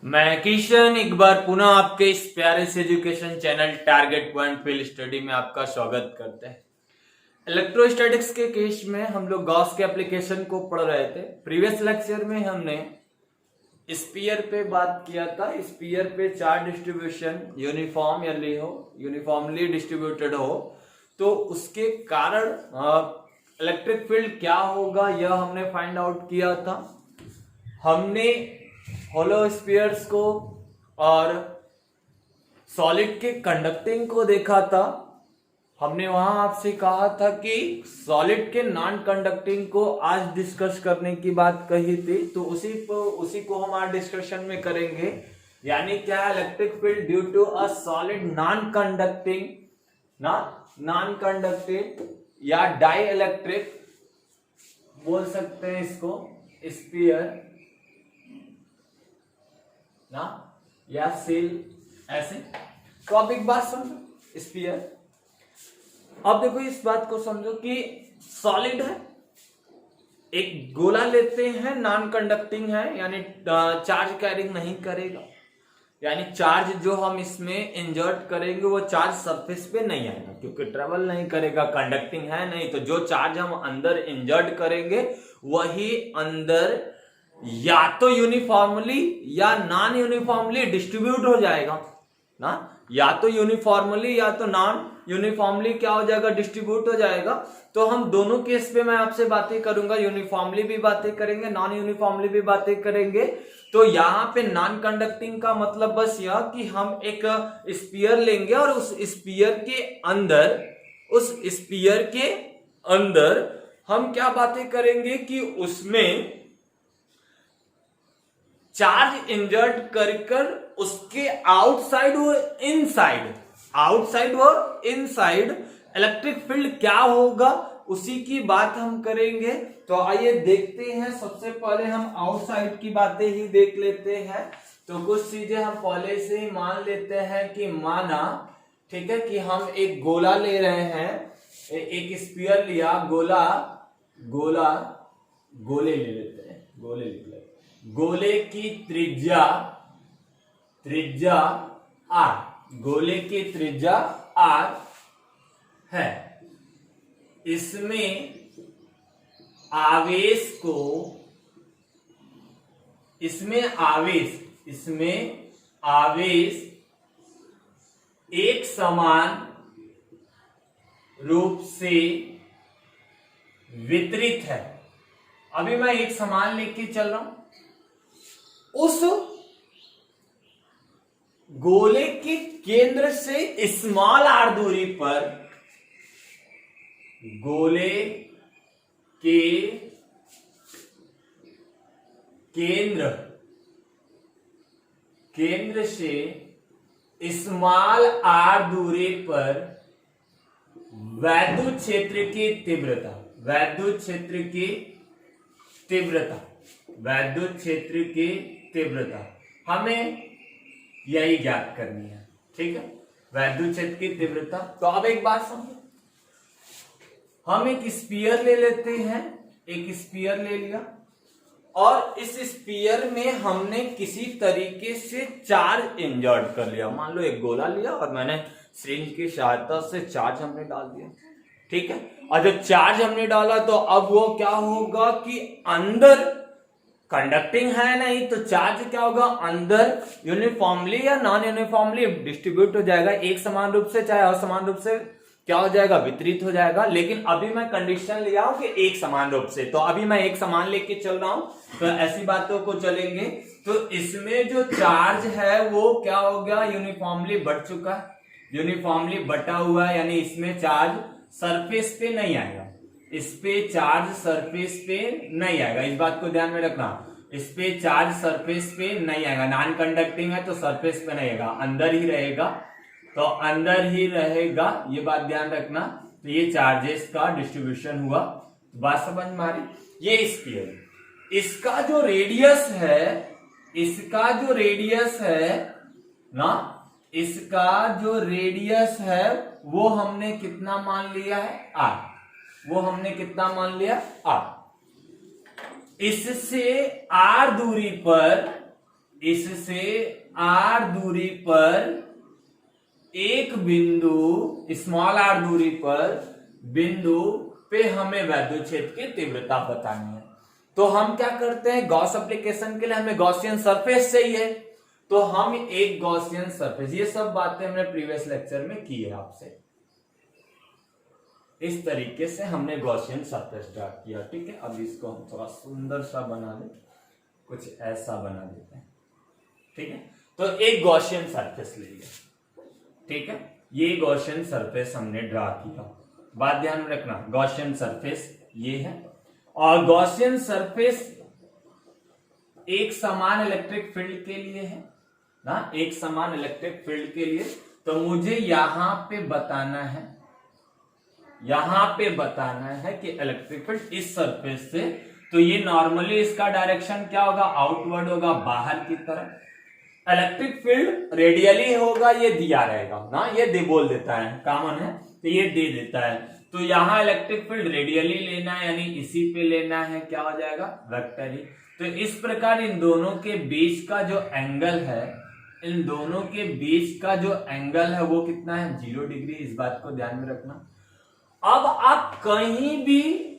मैं किशन एक बार पुनः आपके इस प्यारे से education channel target point field study में आपका स्वागत करते हैं। इलेक्ट्रोस्टैटिक्स के केस में हम लोग गॉस के एप्लीकेशन को पढ़ रहे थे। प्रीवियस लेक्चर में हमने स्पीयर पे बात किया था। स्पीयर पे चार्ज डिस्ट्रीब्यूशन यूनिफॉर्मली डिस्ट्रीब्यूटेड हो तो उसके कारण इलेक्ट्रिक फील्ड क्या होगा यह हमने फाइंड आउट किया था। हमने होलो स्फीयर्स को और सॉलिड के कंडक्टिंग को देखा था। हमने वहां आपसे कहा था कि सॉलिड के नॉन कंडक्टिंग को आज डिस्कस करने की बात कही थी, तो उसी को हम आज डिस्कशन में करेंगे। यानी क्या, electric field due to a solid non conducting या डाई इलेक्ट्रिक बोल सकते हैं इसको, स्फीयर ना, या सेल ऐसे। तो अब एक बात समझो, स्फीयर। अब देखो इस बात को समझो कि सॉलिड है, एक गोला लेते हैं, नॉन कंडक्टिंग है यानी चार्ज कैरिंग नहीं करेगा। यानी चार्ज जो हम इसमें इंजर्ट करेंगे वो चार्ज सरफेस पे नहीं आएगा क्योंकि ट्रेवल नहीं करेगा, कंडक्टिंग है नहीं। तो जो चार्ज हम अंदर इंजर्ट करेंगे वही अंदर या तो यूनिफॉर्मली या नॉन यूनिफॉर्मली डिस्ट्रीब्यूट हो जाएगा ना, या तो यूनिफॉर्मली या तो नॉन यूनिफॉर्मली क्या हो जाएगा, डिस्ट्रीब्यूट हो जाएगा। तो हम दोनों केस पे मैं आपसे बातें करूंगा, यूनिफॉर्मली भी बातें करेंगे, नॉन यूनिफॉर्मली भी बातें करेंगे। तो यहाँ पे नॉन कंडक्टिंग का मतलब बस यह कि हम एक स्पीयर लेंगे और उस स्पीयर के अंदर हम क्या बातें करेंगे कि उसमें चार्ज इंजर्ट कर उसके आउटसाइड और इनसाइड इलेक्ट्रिक फील्ड क्या होगा उसी की बात हम करेंगे। तो आइए देखते हैं। सबसे पहले हम आउटसाइड की बातें ही देख लेते हैं। तो कुछ चीजें हम पहले से ही मान लेते हैं कि माना, ठीक है, कि हम एक गोला ले रहे हैं, एक स्फीयर लिया, गोले ले लेते हैं, गोले की त्रिज्या r, गोले की त्रिज्या r है। इसमें आवेश एक समान रूप से वितरित है। अभी मैं एक समान लेके चल रहा हूं। उस गोले के केंद्र से स्मॉल r दूरी पर गोले के केंद्र से स्मॉल r दूरी पर वैद्युत क्षेत्र की तीव्रता हमें यही ज्ञात करनी है। ठीक है, वैद्युत क्षेत्र की तीव्रता। तो अब एक बात समझो, हम एक स्फीयर ले लेते हैं, एक स्फीयर ले लिया और इस स्फीयर में हमने किसी तरीके से चार्ज इंजर्ट कर लिया। मान लो एक गोला लिया और मैंने सिरिंज की सहायता से चार्ज हमने डाल दिया। ठीक है, और जब चार्ज हमने डाला तो अब वो क्या होगा कि अंदर कंडक्टिंग है नहीं, तो चार्ज क्या होगा, अंदर यूनिफॉर्मली या नॉन यूनिफॉर्मली डिस्ट्रीब्यूट हो जाएगा, एक समान रूप से चाहे असमान रूप से क्या हो जाएगा, वितरित हो जाएगा। लेकिन अभी मैं कंडीशन लिया हूं कि एक समान रूप से, तो अभी मैं एक समान लेके चल रहा हूं, तो ऐसी बातों को चलेंगे। तो इसमें जो चार्ज है वो क्या हो गया, यूनिफॉर्मली बढ़ चुका है, यूनिफॉर्मली बटा हुआ है। यानी इसमें चार्ज सरफेस पे नहीं आएगा, इस पे चार्ज सरफेस पे नहीं आएगा, इस बात को ध्यान में रखना। इस पे चार्ज सरफेस पे नहीं आएगा, नॉन कंडक्टिंग है तो सरफेस पे नहीं आएगा, अंदर ही रहेगा, तो अंदर ही रहेगा, ये बात ध्यान रखना। तो ये चार्जेस का डिस्ट्रीब्यूशन हुआ, बात समझ में आ रही। ये स्फीयर, इसका जो रेडियस है वो हमने कितना मान लिया है, r। इससे r दूरी पर इससे r दूरी पर एक बिंदु, स्मॉल r दूरी पर बिंदु पे हमें वैद्युत क्षेत्र की तीव्रता बतानी है। तो हम क्या करते हैं, गॉस एप्लीकेशन के लिए हमें गॉसियन सरफेस चाहिए, तो हम एक गॉसियन सरफेस, ये सब बातें हमने प्रीवियस लेक्चर में की है आपसे। इस तरीके से हमने गॉसियन सरफेस ड्रा किया, ठीक है। अब इसको हम थोड़ा सुंदर सा बना दें, कुछ ऐसा बना देते हैं, ठीक है। तो एक गॉसियन सरफेस ले लिया, ठीक है। ये गॉसियन सरफेस हमने ड्रा किया। बात ध्यान में रखना, गॉसियन सरफेस ये है, और गॉसियन सरफेस एक समान इलेक्ट्रिक फील्ड के लिए है ना, एक समान इलेक्ट्रिक फील्ड के लिए। तो मुझे यहां पे बताना है, यहां पे बताना है कि इलेक्ट्रिक फील्ड इस सरफेस से, तो ये नॉर्मली इसका डायरेक्शन क्या होगा, आउटवर्ड होगा, बाहर की तरफ। इलेक्ट्रिक फील्ड रेडियली होगा, ये दिया रहेगा ना, ये दे बोल देता है, कॉमन है तो ये दे देता है। तो यहां इलेक्ट्रिक फील्ड रेडियली लेना है, यानी इसी पे लेना है, क्या हो जाएगा, वेक्टरी। तो इस प्रकार इन दोनों के बीच का जो एंगल है, इन दोनों के बीच का जो एंगल है वो कितना है, 0 डिग्री। इस बात को ध्यान में रखना। अब आप कहीं भी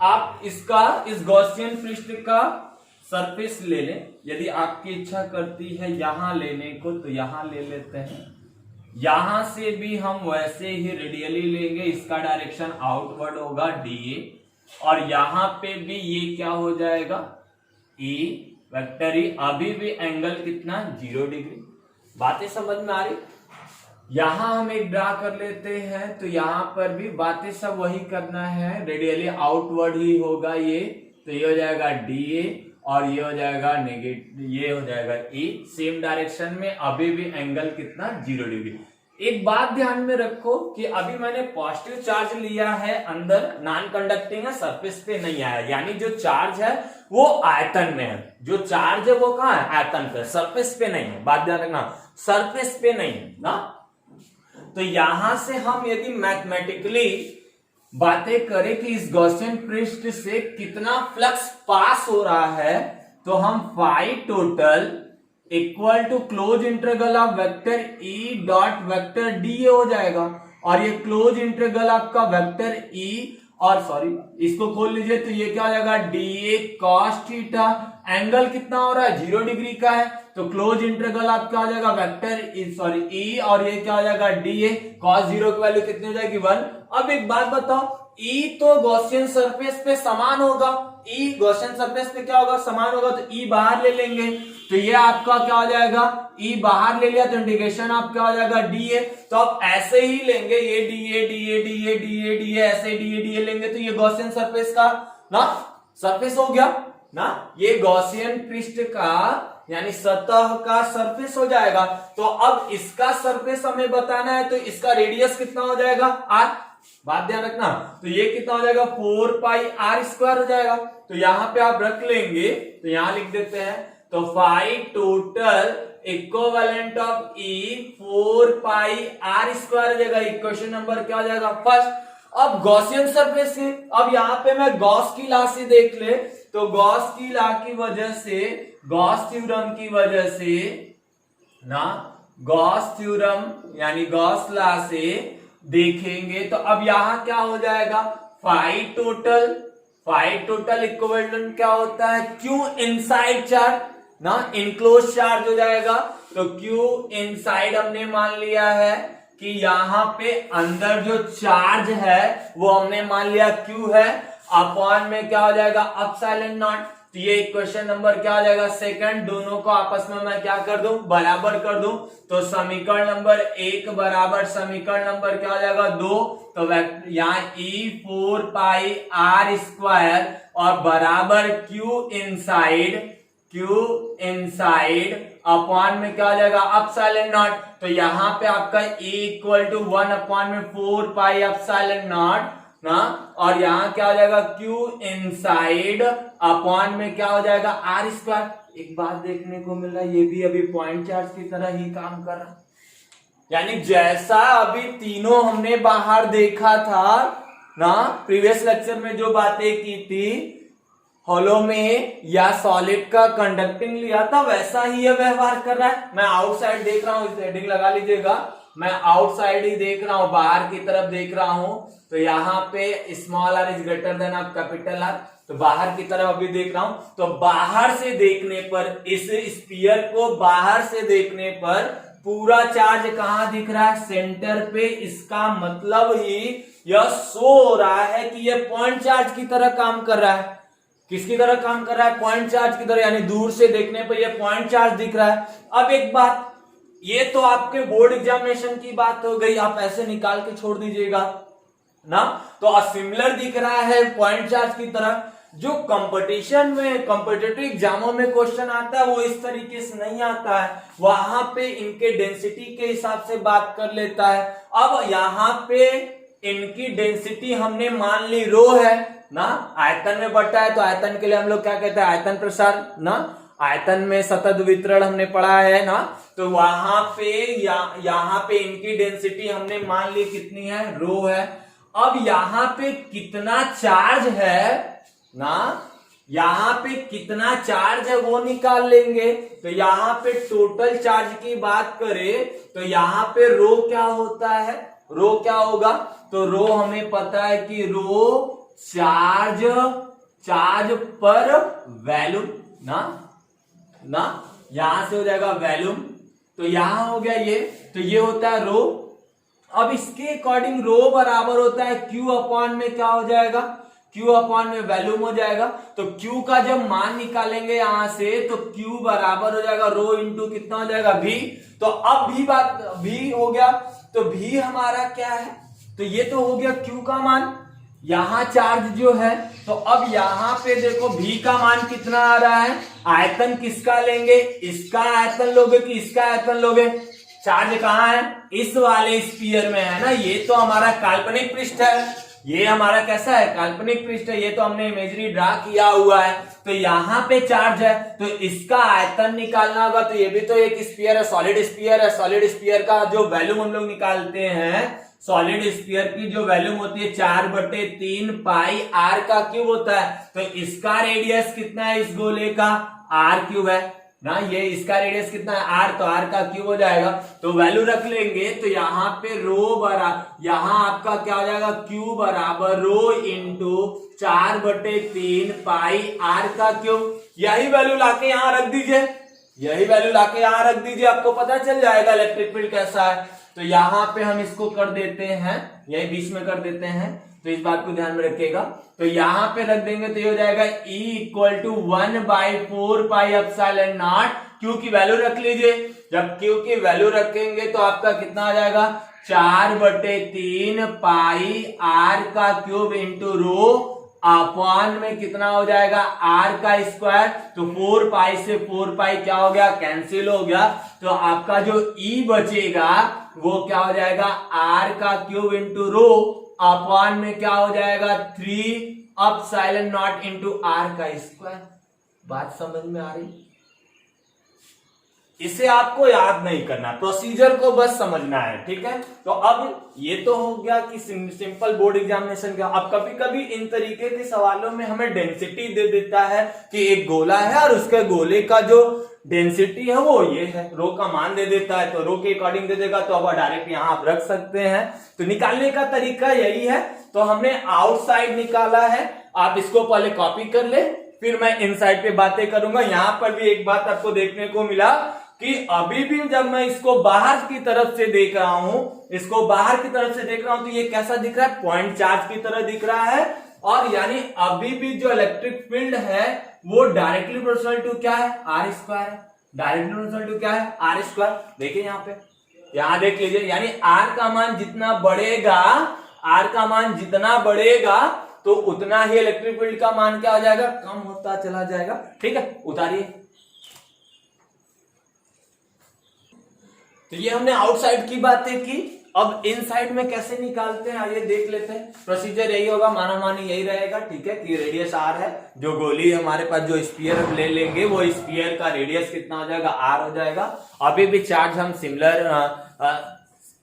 आप इसका, इस गॉसियन पृष्ठ का सरफेस ले लें, यदि आपकी इच्छा करती है यहां लेने को तो यहां ले लेते हैं, यहां से भी हम वैसे ही रेडियली लेंगे, इसका डायरेक्शन आउटवर्ड होगा DA, और यहां पे भी ये क्या हो जाएगा, E वेक्टर E। अभी भी एंगल कितना, 0 डिग्री। बातें समझ में आ रही। यहां हम एक ड्रा कर लेते हैं, तो यहां पर भी बातें सब वही करना है, रेडियली आउटवर्ड ही होगा ये, तो ये हो जाएगा DA, और ये हो जाएगा नेगेटिव, ये हो जाएगा E। सेम डायरेक्शन में अभी भी एंगल कितना, 0 डिग्री। एक बात ध्यान में रखो कि अभी मैंने पॉजिटिव चार्ज लिया है अंदर, नॉन कंडक्टिंग है, सरफेस पे नहीं आया, यानी जो चार्ज है वो आयतन में है, जो चार्ज है वो कहां है, आयतन पे, सरफेस पे नहीं है। बात ध्यान रखना, सरफेस पे नहीं है ना। तो यहां से हम यदि मैथमेटिकली बातें करें कि इस गॉसियन पृष्ठ से कितना फ्लक्स पास हो रहा है, तो हम phi total equal to close integral of vector E dot vector DA हो जाएगा। और ये क्लोज इंटीग्रल आपका वेक्टर E, और सॉरी इसको खोल लीजिए, तो ये क्या हो जाएगा, DA cos थीटा। एंगल कितना हो रहा है, 0 डिग्री का है, तो क्लोज इंटीग्रल आप क्या हो जाएगा, वेक्टर सॉरी E, और ये क्या हो जाएगा, DA cos 0 की वैल्यू कितनी हो जाएगी, 1। अब एक बात बताओ, E तो गॉसियन सरफेस पे समान होगा, E गॉसियन सरफेस पे क्या होगा, समान होगा, तो E बाहर ले लेंगे, तो ये आपका क्या हो जाएगा, E बाहर ले लिया तो इंटीग्रेशन आप क्या हो जाएगा, DA। तो आप ऐसे ही लेंगे, ये DA DA DA DA DA ऐसे DA DA लेंगे, तो ये गॉसियन सरफेस का ना सरफेस हो गया ना, ये गॉसियन पृष्ठ का यानी सतह का सरफेस हो जाएगा। तो अब इसका सरफेस हमें बताना है, तो इसका रेडियस कितना हो जाएगा, R। बात ध्यान रखना, तो ये कितना हो जाएगा, 4 पाई R स्क्वायर हो जाएगा। तो यहां पे आप रख लेंगे, तो यहां लिख देते हैं, तो phi total equivalent of E 4 pi R square हो जाएगा। इक्वेशन नंबर क्या हो जाएगा, फर्स्ट। अब गॉसियन सरफेस है, अब यहां पे मैं गॉस की लॉ से देख ले, तो गॉस की लॉ की वजह से, गॉस थ्योरम की वजह से ना, गॉस थ्योरम यानी गॉस लॉ से देखेंगे, तो अब यहां क्या हो जाएगा, फाई टोटल इक्विवेलेंट क्या होता है, Q इनसाइड चार्ज ना, इनक्लोज चार्ज हो जाएगा। तो Q इनसाइड हमने मान लिया है कि यहां पे अंदर जो चार्ज है वो हमने मान लिया Q है, अपॉन में क्या हो जाएगा, एप्सिलॉन नॉट। तो ये इक्वेशन नंबर क्या हो जाएगा, सेकंड। दोनों को आपस में मैं क्या कर दूं, बराबर कर दूं, तो समीकरण नंबर 1 बराबर समीकरण नंबर क्या हो जाएगा, 2। तो यहाँ E 4 पाई R स्क्वायर और बराबर Q इनसाइड अपॉन में क्या हो जाएगा, एप्सिलॉन नॉट। तो यहाँ पे आपका E इक्वल टू 1 अपॉन में 4 पाई एप्सिलॉन नॉट ना, और यहां क्या हो जाएगा, Q इनसाइड अपॉन में क्या हो जाएगा, R स्क्वायर। एक बात देखने को मिल रहा है, ये भी अभी पॉइंट चार्ज की तरह ही काम कर रहा, यानी जैसा अभी तीनों हमने बाहर देखा था ना, प्रीवियस लेक्चर में जो बातें की थी, हॉलो में या सॉलिड का कंडक्टिंग लिया था, वैसा ही ये व्यवहार कर रहा है। मैं आउटसाइड देख रहा हूं, इस हेडिंग लगा लीजिएगा, मैं आउटसाइड ही देख रहा हूं, बाहर की तरफ देख रहा हूं। तो यहाँ पे small R is greater than of capital R, तो बाहर की तरफ अभी देख रहा हूं। तो बाहर से देखने पर, इस स्फीयर को बाहर से देखने पर पूरा चार्ज कहां दिख रहा है? सेंटर पे। इसका मतलब ही यह शो हो रहा है कि यह पॉइंट चार्ज की तरह काम कर रहा है। किसकी तरह काम कर रहा है? पॉइंट चार्ज की तरह, यानी दूर से देखने पर यह पॉइंट चार्ज दिख रहा है। अब एक बात, ये तो आपके बोर्ड एग्जामिनेशन की बात हो गई, आप ऐसे निकाल के छोड़ दीजिएगा ना। तो सिमिलर दिख रहा है पॉइंट चार्ज की तरह। जो कंपटीशन में, कॉम्पिटिटिव एग्जामों में क्वेश्चन आता है वो इस तरीके से नहीं आता है, वहां पे इनके डेंसिटी के हिसाब से बात कर लेता है। अब यहाँ पे इनकी डेंसिटी हमने मान ली रो है ना, आयतन में बटा है, तो आयतन के लिए हम लोग क्या कहते हैं? आयतन प्रसार ना। आयतन में सतत वितरण हमने पढ़ा है ना। तो वहां पे यहाँ पे इनकी डेंसिटी हमने मान ली कितनी है? रो है। अब यहाँ पे कितना चार्ज है ना, यहाँ पे कितना चार्ज है वो निकाल लेंगे। तो यहाँ पे टोटल चार्ज की बात करें तो यहाँ पे रो क्या होता है? रो क्या होगा? तो रो हमें पता है कि रो चार्ज पर वॉल्यूम ना, यहां से हो जाएगा वॉल्यूम, तो यहां हो गया ये, तो ये होता है रो। अब इसके अकॉर्डिंग रो बराबर होता है क्यू अपॉन में क्या हो जाएगा? क्यू अपॉन में वॉल्यूम हो जाएगा। तो क्यू का जब मान निकालेंगे यहां से, तो क्यू बराबर हो जाएगा रो इंटू कितना हो जाएगा? भी। तो अब भी हो गया, तो भी हमारा क्या है? तो ये तो हो गया क्यू का मान, यहां चार्ज जो है। तो अब यहां पे देखो भी का मान कितना आ रहा है? आयतन किसका लेंगे? इसका आयतन लोगे कि इसका आयतन लोगे? चार्ज कहां है? इस वाले स्फीयर में है ना। ये तो हमारा काल्पनिक पृष्ठ है, ये हमारा कैसा है? काल्पनिक पृष्ठ है, ये तो हमने इमेजरी ड्रा किया हुआ है। तो यहाँ पे चार्ज है, तो इसका आयतन निकालना होगा। तो ये भी तो एक स्फीयर है, सॉलिड स्फीयर है। सॉलिड स्फीयर का जो वॉल्यूम हम लोग निकालते हैं, सॉलिड स्फीयर की जो वॉल्यूम होती है 4/3 पाई आर का क्यूब होता है। तो इसका रेडियस कितना है इस गोले का? आर क्यूब है ना। ये इसका रेडियस कितना है? आर, तो आर का क्यूब हो जाएगा। तो वैल्यू रख लेंगे, तो यहाँ पे रो बराबर, यहाँ आपका क्या हो जाएगा? क्यू बराबर रो इंटू 4/3 पाई आर का क्यूब। यही वैल्यू लाके यहाँ रख दीजिए, यही वैल्यू लाके यहाँ रख दीजिए, आपको पता चल जाएगा इलेक्ट्रिक फील्ड कैसा है। तो यहाँ पे हम इसको कर देते हैं, यही बीच में कर देते हैं, तो इस बात को ध्यान में रखिएगा। तो यहाँ पे रख देंगे तो ये हो जाएगा E = 1/4 pi epsilon not. Q की वैल्यू रख लीजिए, जब क्यू की वैल्यू रखेंगे तो आपका कितना आ जाएगा? 4/3 पाई आर का क्यूब इंटू रो अपॉन में कितना हो जाएगा? आर का स्क्वायर। तो 4 पाई से 4 पाई क्या हो गया? कैंसिल हो गया। तो आपका जो ई बचेगा वो क्या हो जाएगा? आर का क्यूब इंटू रो अपॉन में क्या हो जाएगा? 3 एप्सिलॉन नॉट इंटू आर का स्क्वायर। बात समझ में आ रही? इसे आपको याद नहीं करना, प्रोसीजर को बस समझना है, ठीक है। तो अब ये तो हो गया कि सिंपल बोर्ड एग्जामिनेशन का। अब कभी कभी इन तरीके के सवालों में हमें डेंसिटी दे देता है कि एक गोला है और उसके गोले का जो डेंसिटी है वो ये है, रो का मान दे देता है, तो रो के अकॉर्डिंग दे देगा, तो अब डायरेक्ट यहां आप रख सकते हैं। तो निकालने का तरीका यही है। तो हमने आउटसाइड निकाला है, आप इसको पहले कॉपी कर ले, फिर मैं इनसाइड पे बातें करूंगा। यहां पर भी एक बात आपको देखने को मिला कि अभी भी जब मैं इसको बाहर की तरफ से देख रहा हूं, इसको बाहर की तरफ से देख रहा हूं, तो ये कैसा दिख रहा है? पॉइंट चार्ज की तरह दिख रहा है। और यानी अभी भी जो इलेक्ट्रिक फील्ड है वो डायरेक्टली प्रोपोर्शनल टू क्या है? आर स्क्वायर है। डायरेक्टली प्रोपोर्शनल टू क्या है? R square. देखिए यहाँ पे, यहाँ देख लीजिए, यानी आर का मान जितना बढ़ेगा, आर का मान जितना बढ़ेगा तो उतना ही इलेक्ट्रिक फील्ड का मान क्या हो जाएगा? कम होता चला जाएगा। ठीक है, उतारिए। तो ये हमने आउटसाइड की बातें की। अब इनसाइड में कैसे निकालते हैं आइए देख लेते हैं। प्रोसीजर यही होगा, माना मानी यही रहेगा, ठीक है, कि रेडियस आर है, जो गोली हमारे पास जो स्फीयर हम ले लेंगे वो स्फीयर का रेडियस कितना हो जाएगा? आर हो जाएगा। अभी भी चार्ज हम सिमिलर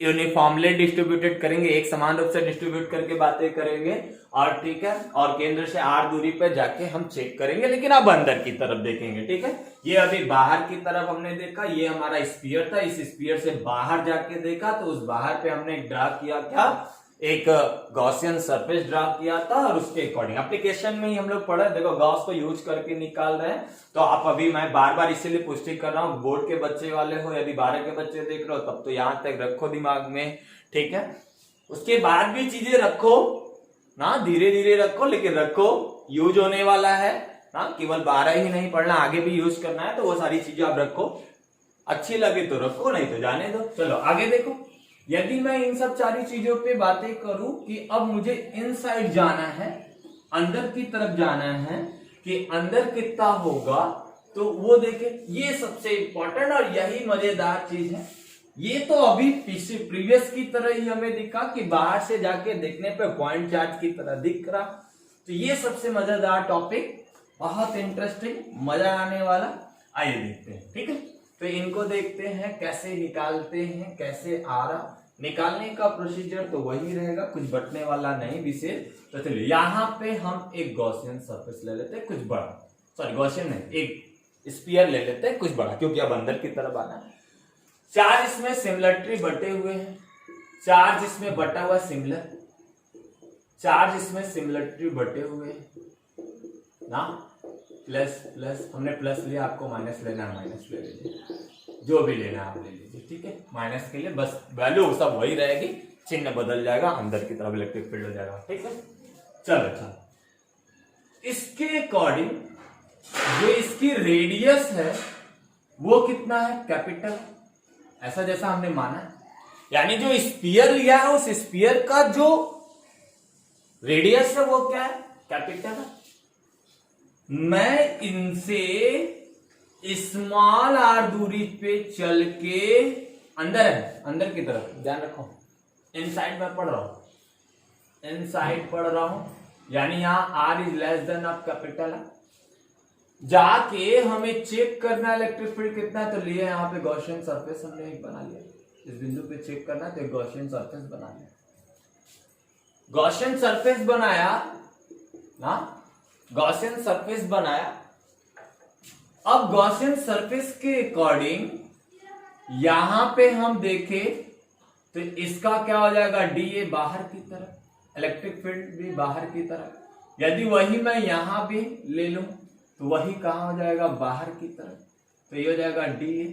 यूनिफॉर्मली डिस्ट्रीब्यूटेड करेंगे, एक समान रूप से डिस्ट्रीब्यूट करके बातें करेंगे, और ठीक है, और केंद्र से r दूरी पे जाके हम चेक करेंगे, लेकिन अब अंदर की तरफ देखेंगे। ठीक है, ये अभी बाहर की तरफ हमने देखा, ये हमारा स्फीयर था, इस स्फीयर से बाहर जाके देखा, तो उस बाहर पे हमने ड्रा किया क्या, एक गॉसियन सरफेस ड्रा किया था, और उसके अकॉर्डिंग एप्लीकेशन में ही हम लोग पढ़े, देखो गॉस को यूज करके निकाल रहे हैं। तो आप अभी मैं बार बार इसीलिए पुष्टि कर रहा हूँ, बोर्ड के बच्चे वाले हो, यदि 12 के बच्चे देख रहे हो तब तो यहां तक रखो दिमाग में। ठीक है, उसके बाद भी चीजें रखो ना, धीरे धीरे रखो, लेकिन रखो, यूज होने वाला है ना, केवल 12 ही नहीं पढ़ना, आगे भी यूज करना है, तो वो सारी चीजें आप रखो, अच्छी लगे तो रखो, नहीं तो जाने दो। चलो आगे देखो, यदि मैं इन सब सारी चीजों पे बातें करूं कि अब मुझे इनसाइड जाना है, अंदर की तरफ जाना है, कि अंदर कितना होगा, तो वो देखे, ये सबसे इंपॉर्टेंट और यही मजेदार चीज है। ये तो अभी प्रीवियस की तरह ही हमें दिखा कि बाहर से जाके देखने पे पॉइंट चार्ज की तरह दिख रहा, तो ये सबसे मजेदार टॉपिक, बहुत इंटरेस्टिंग, मजा आने वाला। आइए देखते हैं। ठीक है, तो इनको देखते हैं कैसे निकालते हैं, कैसे आ रहा, निकालने का प्रोसीजर तो वही रहेगा, कुछ बटने वाला नहीं विशेष। तो चलिए यहाँ पे हम एक गॉसियन सरफेस ले लेते हैं, कुछ बड़ा, सॉरी गॉसियन नहीं, एक स्फीयर ले लेते हैं कुछ बड़ा, क्योंकि अब अंदर की तरफ आना है। चार्ज इसमें सिमिलरिटी बटे हुए हैं, चार्ज इसमें बटा हुआ सिमिलर, चार्ज इसमें सिमिलरिटी बटे हुए हैं ना, प्लस प्लस, हमने प्लस लिया, आपको माइनस लेना है माइनस ले लीजिए, जो भी लेना आप ले लीजिए। ठीक है, माइनस के लिए बस वैल्यू सब वही रहेगी, चिन्ह बदल जाएगा, अंदर की तरफ इलेक्ट्रिक फील्ड हो जाएगा। ठीक है, चलो चलो, इसके अकॉर्डिंग जो इसकी रेडियस है वो कितना है, कैपिटल, ऐसा जैसा हमने माना है, यानी जो स्फीयर लिया है उस स्फीयर का जो रेडियस है वो क्या है, कैपिटल है। मैं इनसे स्मॉल आर दूरी पे चल के, अंदर है, अंदर की तरफ ध्यान रखो, इनसाइड में पढ़ रहा हूं, इनसाइड पढ़ रहा हूं, यानी यहां R is less than of capital है। जाके हमें चेक करना है इलेक्ट्रिक फील्ड कितना है, तो लिए यहाँ पे गॉसियन सरफेस हमने एक बना लिया, इस बिंदु पे चेक करना है तो एक गॉसियन सरफेस बना लिया, गॉसियन सरफेस बनाया ना, गॉसियन सरफेस बनाया। अब गॉसियन सरफेस के अकॉर्डिंग यहां पे हम देखें तो इसका क्या हो जाएगा, डी ए बाहर की तरफ, इलेक्ट्रिक फील्ड भी बाहर की तरफ। यदि वही मैं यहां भी ले लूं तो वही कहां हो जाएगा, बाहर की तरफ, तो ये हो जाएगा डी ए।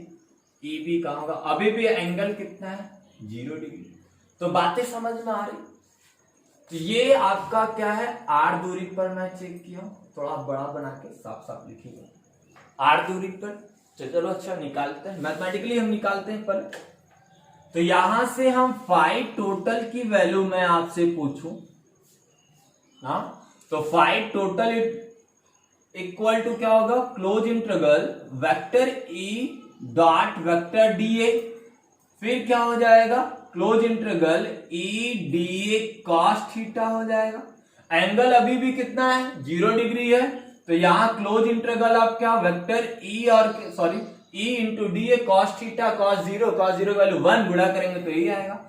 ई भी कहां होगा, अभी भी एंगल कितना है, 0 डिग्री। तो बातें समझ में आ रही, तो ये आपका क्या है, आर दूरी पर मैं चेक किया हूं, थोड़ा बड़ा बना के साफ साफ लिखिएगा, आर दूरी पर। चलो अच्छा निकालते हैं, मैथमेटिकली हम निकालते हैं पर। तो यहां से हम फाई टोटल की वैल्यू मैं आपसे पूछूं ना, तो फाई टोटल इक्वल टू क्या होगा, close integral vector E dot vector D A, फिर क्या हो जाएगा, close integral E D A cos theta हो जाएगा। एंगल अभी भी कितना है, 0 डिग्री है, तो यहां क्लोज इंटीग्रल आप क्या, वेक्टर ई और sorry E into D A cos theta cos 0 value 1 गुणा करेंगे तो यही आएगा।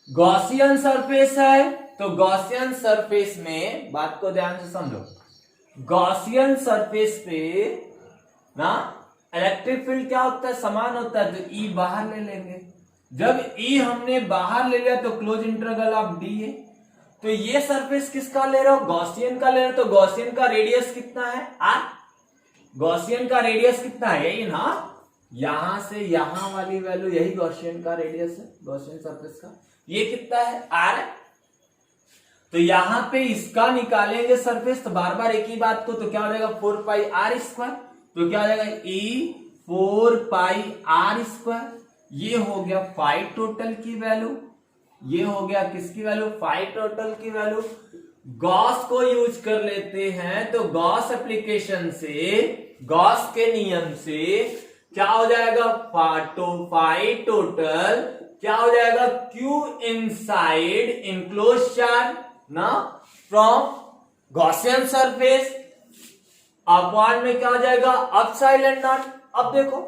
गॉसियन सरफेस है, तो गॉसियन सरफेस में, बात को ध्यान से समझो, गॉसियन सरफेस पे ना इलेक्ट्रिक फील्ड क्या होता है, समान होता है, तो ई बाहर ले लेंगे। जब ई हमने बाहर ले लिया तो close integral of D A, तो ये सरफेस किसका ले रहा हो, गॉसियन का ले रहा हो, तो गॉसियन का रेडियस कितना है, आर। गॉसियन का रेडियस कितना है, यही ना, यहां से यहां वाली वैल्यू, यही गॉसियन का रेडियस है, गॉसियन सरफेस का, ये कितना है, आर है। तो यहां पे इसका निकालेंगे सरफेस, तो बार बार एक ही बात को, तो क्या हो जाएगा, 4 पाई आर स्क्वायर, तो क्या हो जाएगा, ई 4 पाई आर स्क्वायर। ये हो गया फाई टोटल की वैल्यू, ये हो गया किसकी वैल्यू, फाई टोटल की वैल्यू। गॉस को यूज कर लेते हैं, तो गॉस एप्लीकेशन से, गॉस के नियम से क्या हो जाएगा, फाई टोटल क्या हो जाएगा, क्यू इनसाइड इनक्लोज चार्ज ना फ्रॉम गॉसियन सरफेस अपॉन में क्या हो जाएगा, अपसाइलन नॉट। अब देखो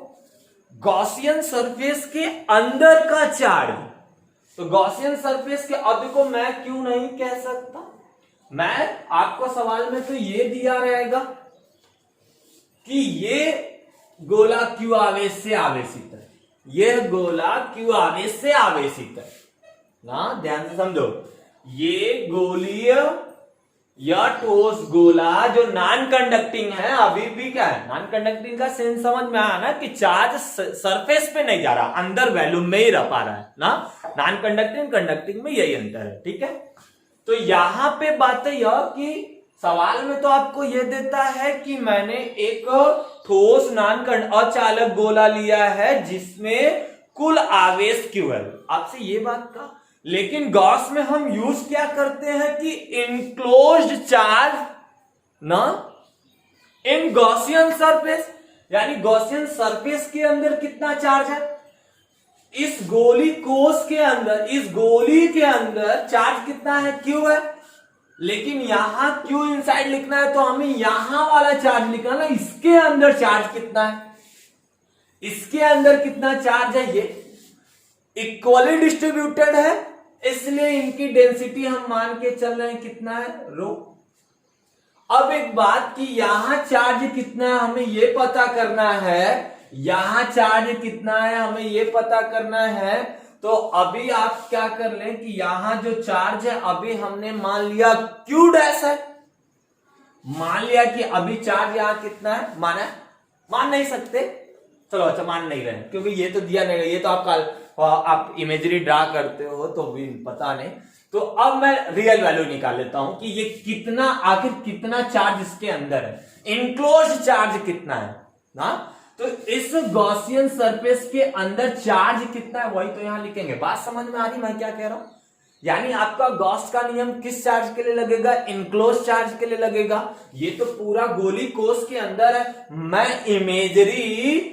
गॉसियन सरफेस के अंदर का चार्ज तो गॉसियन सरफेस के अब को मैं क्यों नहीं कह सकता, मैं आपको सवाल में तो ये दिया रहेगा कि ये गोला क्यू आवेश से आवेशित है, यह गोला क्यू आवेश से आवेशित है ना, ध्यान से समझो। ये गोलीय या ठोस गोला जो नॉन कंडक्टिंग है, अभी भी क्या है, नॉन कंडक्टिंग का सेंस समझ में आया ना कि चार्ज सरफेस पे नहीं जा रहा, अंदर वॉल्यूम में ही रह पा रहा है ना। नॉन कंडक्टिंग कंडक्टिंग में यही अंतर है, ठीक है। तो यहां पे बात यह कि सवाल में तो आपको यह देता है कि मैंने एक ठोस नॉन अचालक गोला लिया है जिसमें कुल आवेश क्यू है, आपसे ये बात का। लेकिन गॉस में हम यूज क्या करते हैं कि इनक्लोज्ड चार्ज ना इन गॉसियन सरफेस, यानी गॉसियन सरफेस के अंदर कितना चार्ज है, इस गोली कोष के अंदर, इस गोली के अंदर चार्ज कितना है, क्यू है। लेकिन यहां क्यू इनसाइड लिखना है तो हमें यहां वाला चार्ज लिखना ना, इसके अंदर चार्ज कितना है, इसके अंदर कितना चार्ज है, ये इक्वली डिस्ट्रीब्यूटेड है, इसलिए इनकी डेंसिटी हम मान के चल रहे हैं कितना है, रो। अब एक बात कि यहां चार्ज कितना है हमें यह पता करना है, यहां चार्ज कितना है हमें यह पता करना है। तो अभी आप क्या कर लें कि यहां जो चार्ज है अभी हमने मान लिया क्यू डैश है, मान लिया कि अभी चार्ज यहां कितना है, मान नहीं सकते, चलो अच्छा मान नहीं रहे क्योंकि ये तो दिया नहीं, ये तो आप इमेजरी ड्रा करते हो तो भी पता नहीं। तो अब मैं रियल वैल्यू निकाल लेता हूं कि ये कितना, आखिर कितना चार्ज इसके अंदर है, इनक्लोज चार्ज कितना है ना। तो इस गॉसियन सरफेस के अंदर चार्ज कितना है वही तो यहां लिखेंगे। बात समझ में आ रही मैं क्या कह रहा हूं, यानी आपका गॉस का नियम किस चार्ज के लिए लगेगा, इनक्लोज चार्ज के लिए लगेगा। ये तो पूरा गोली कोष के अंदर है, मैं इमेजरी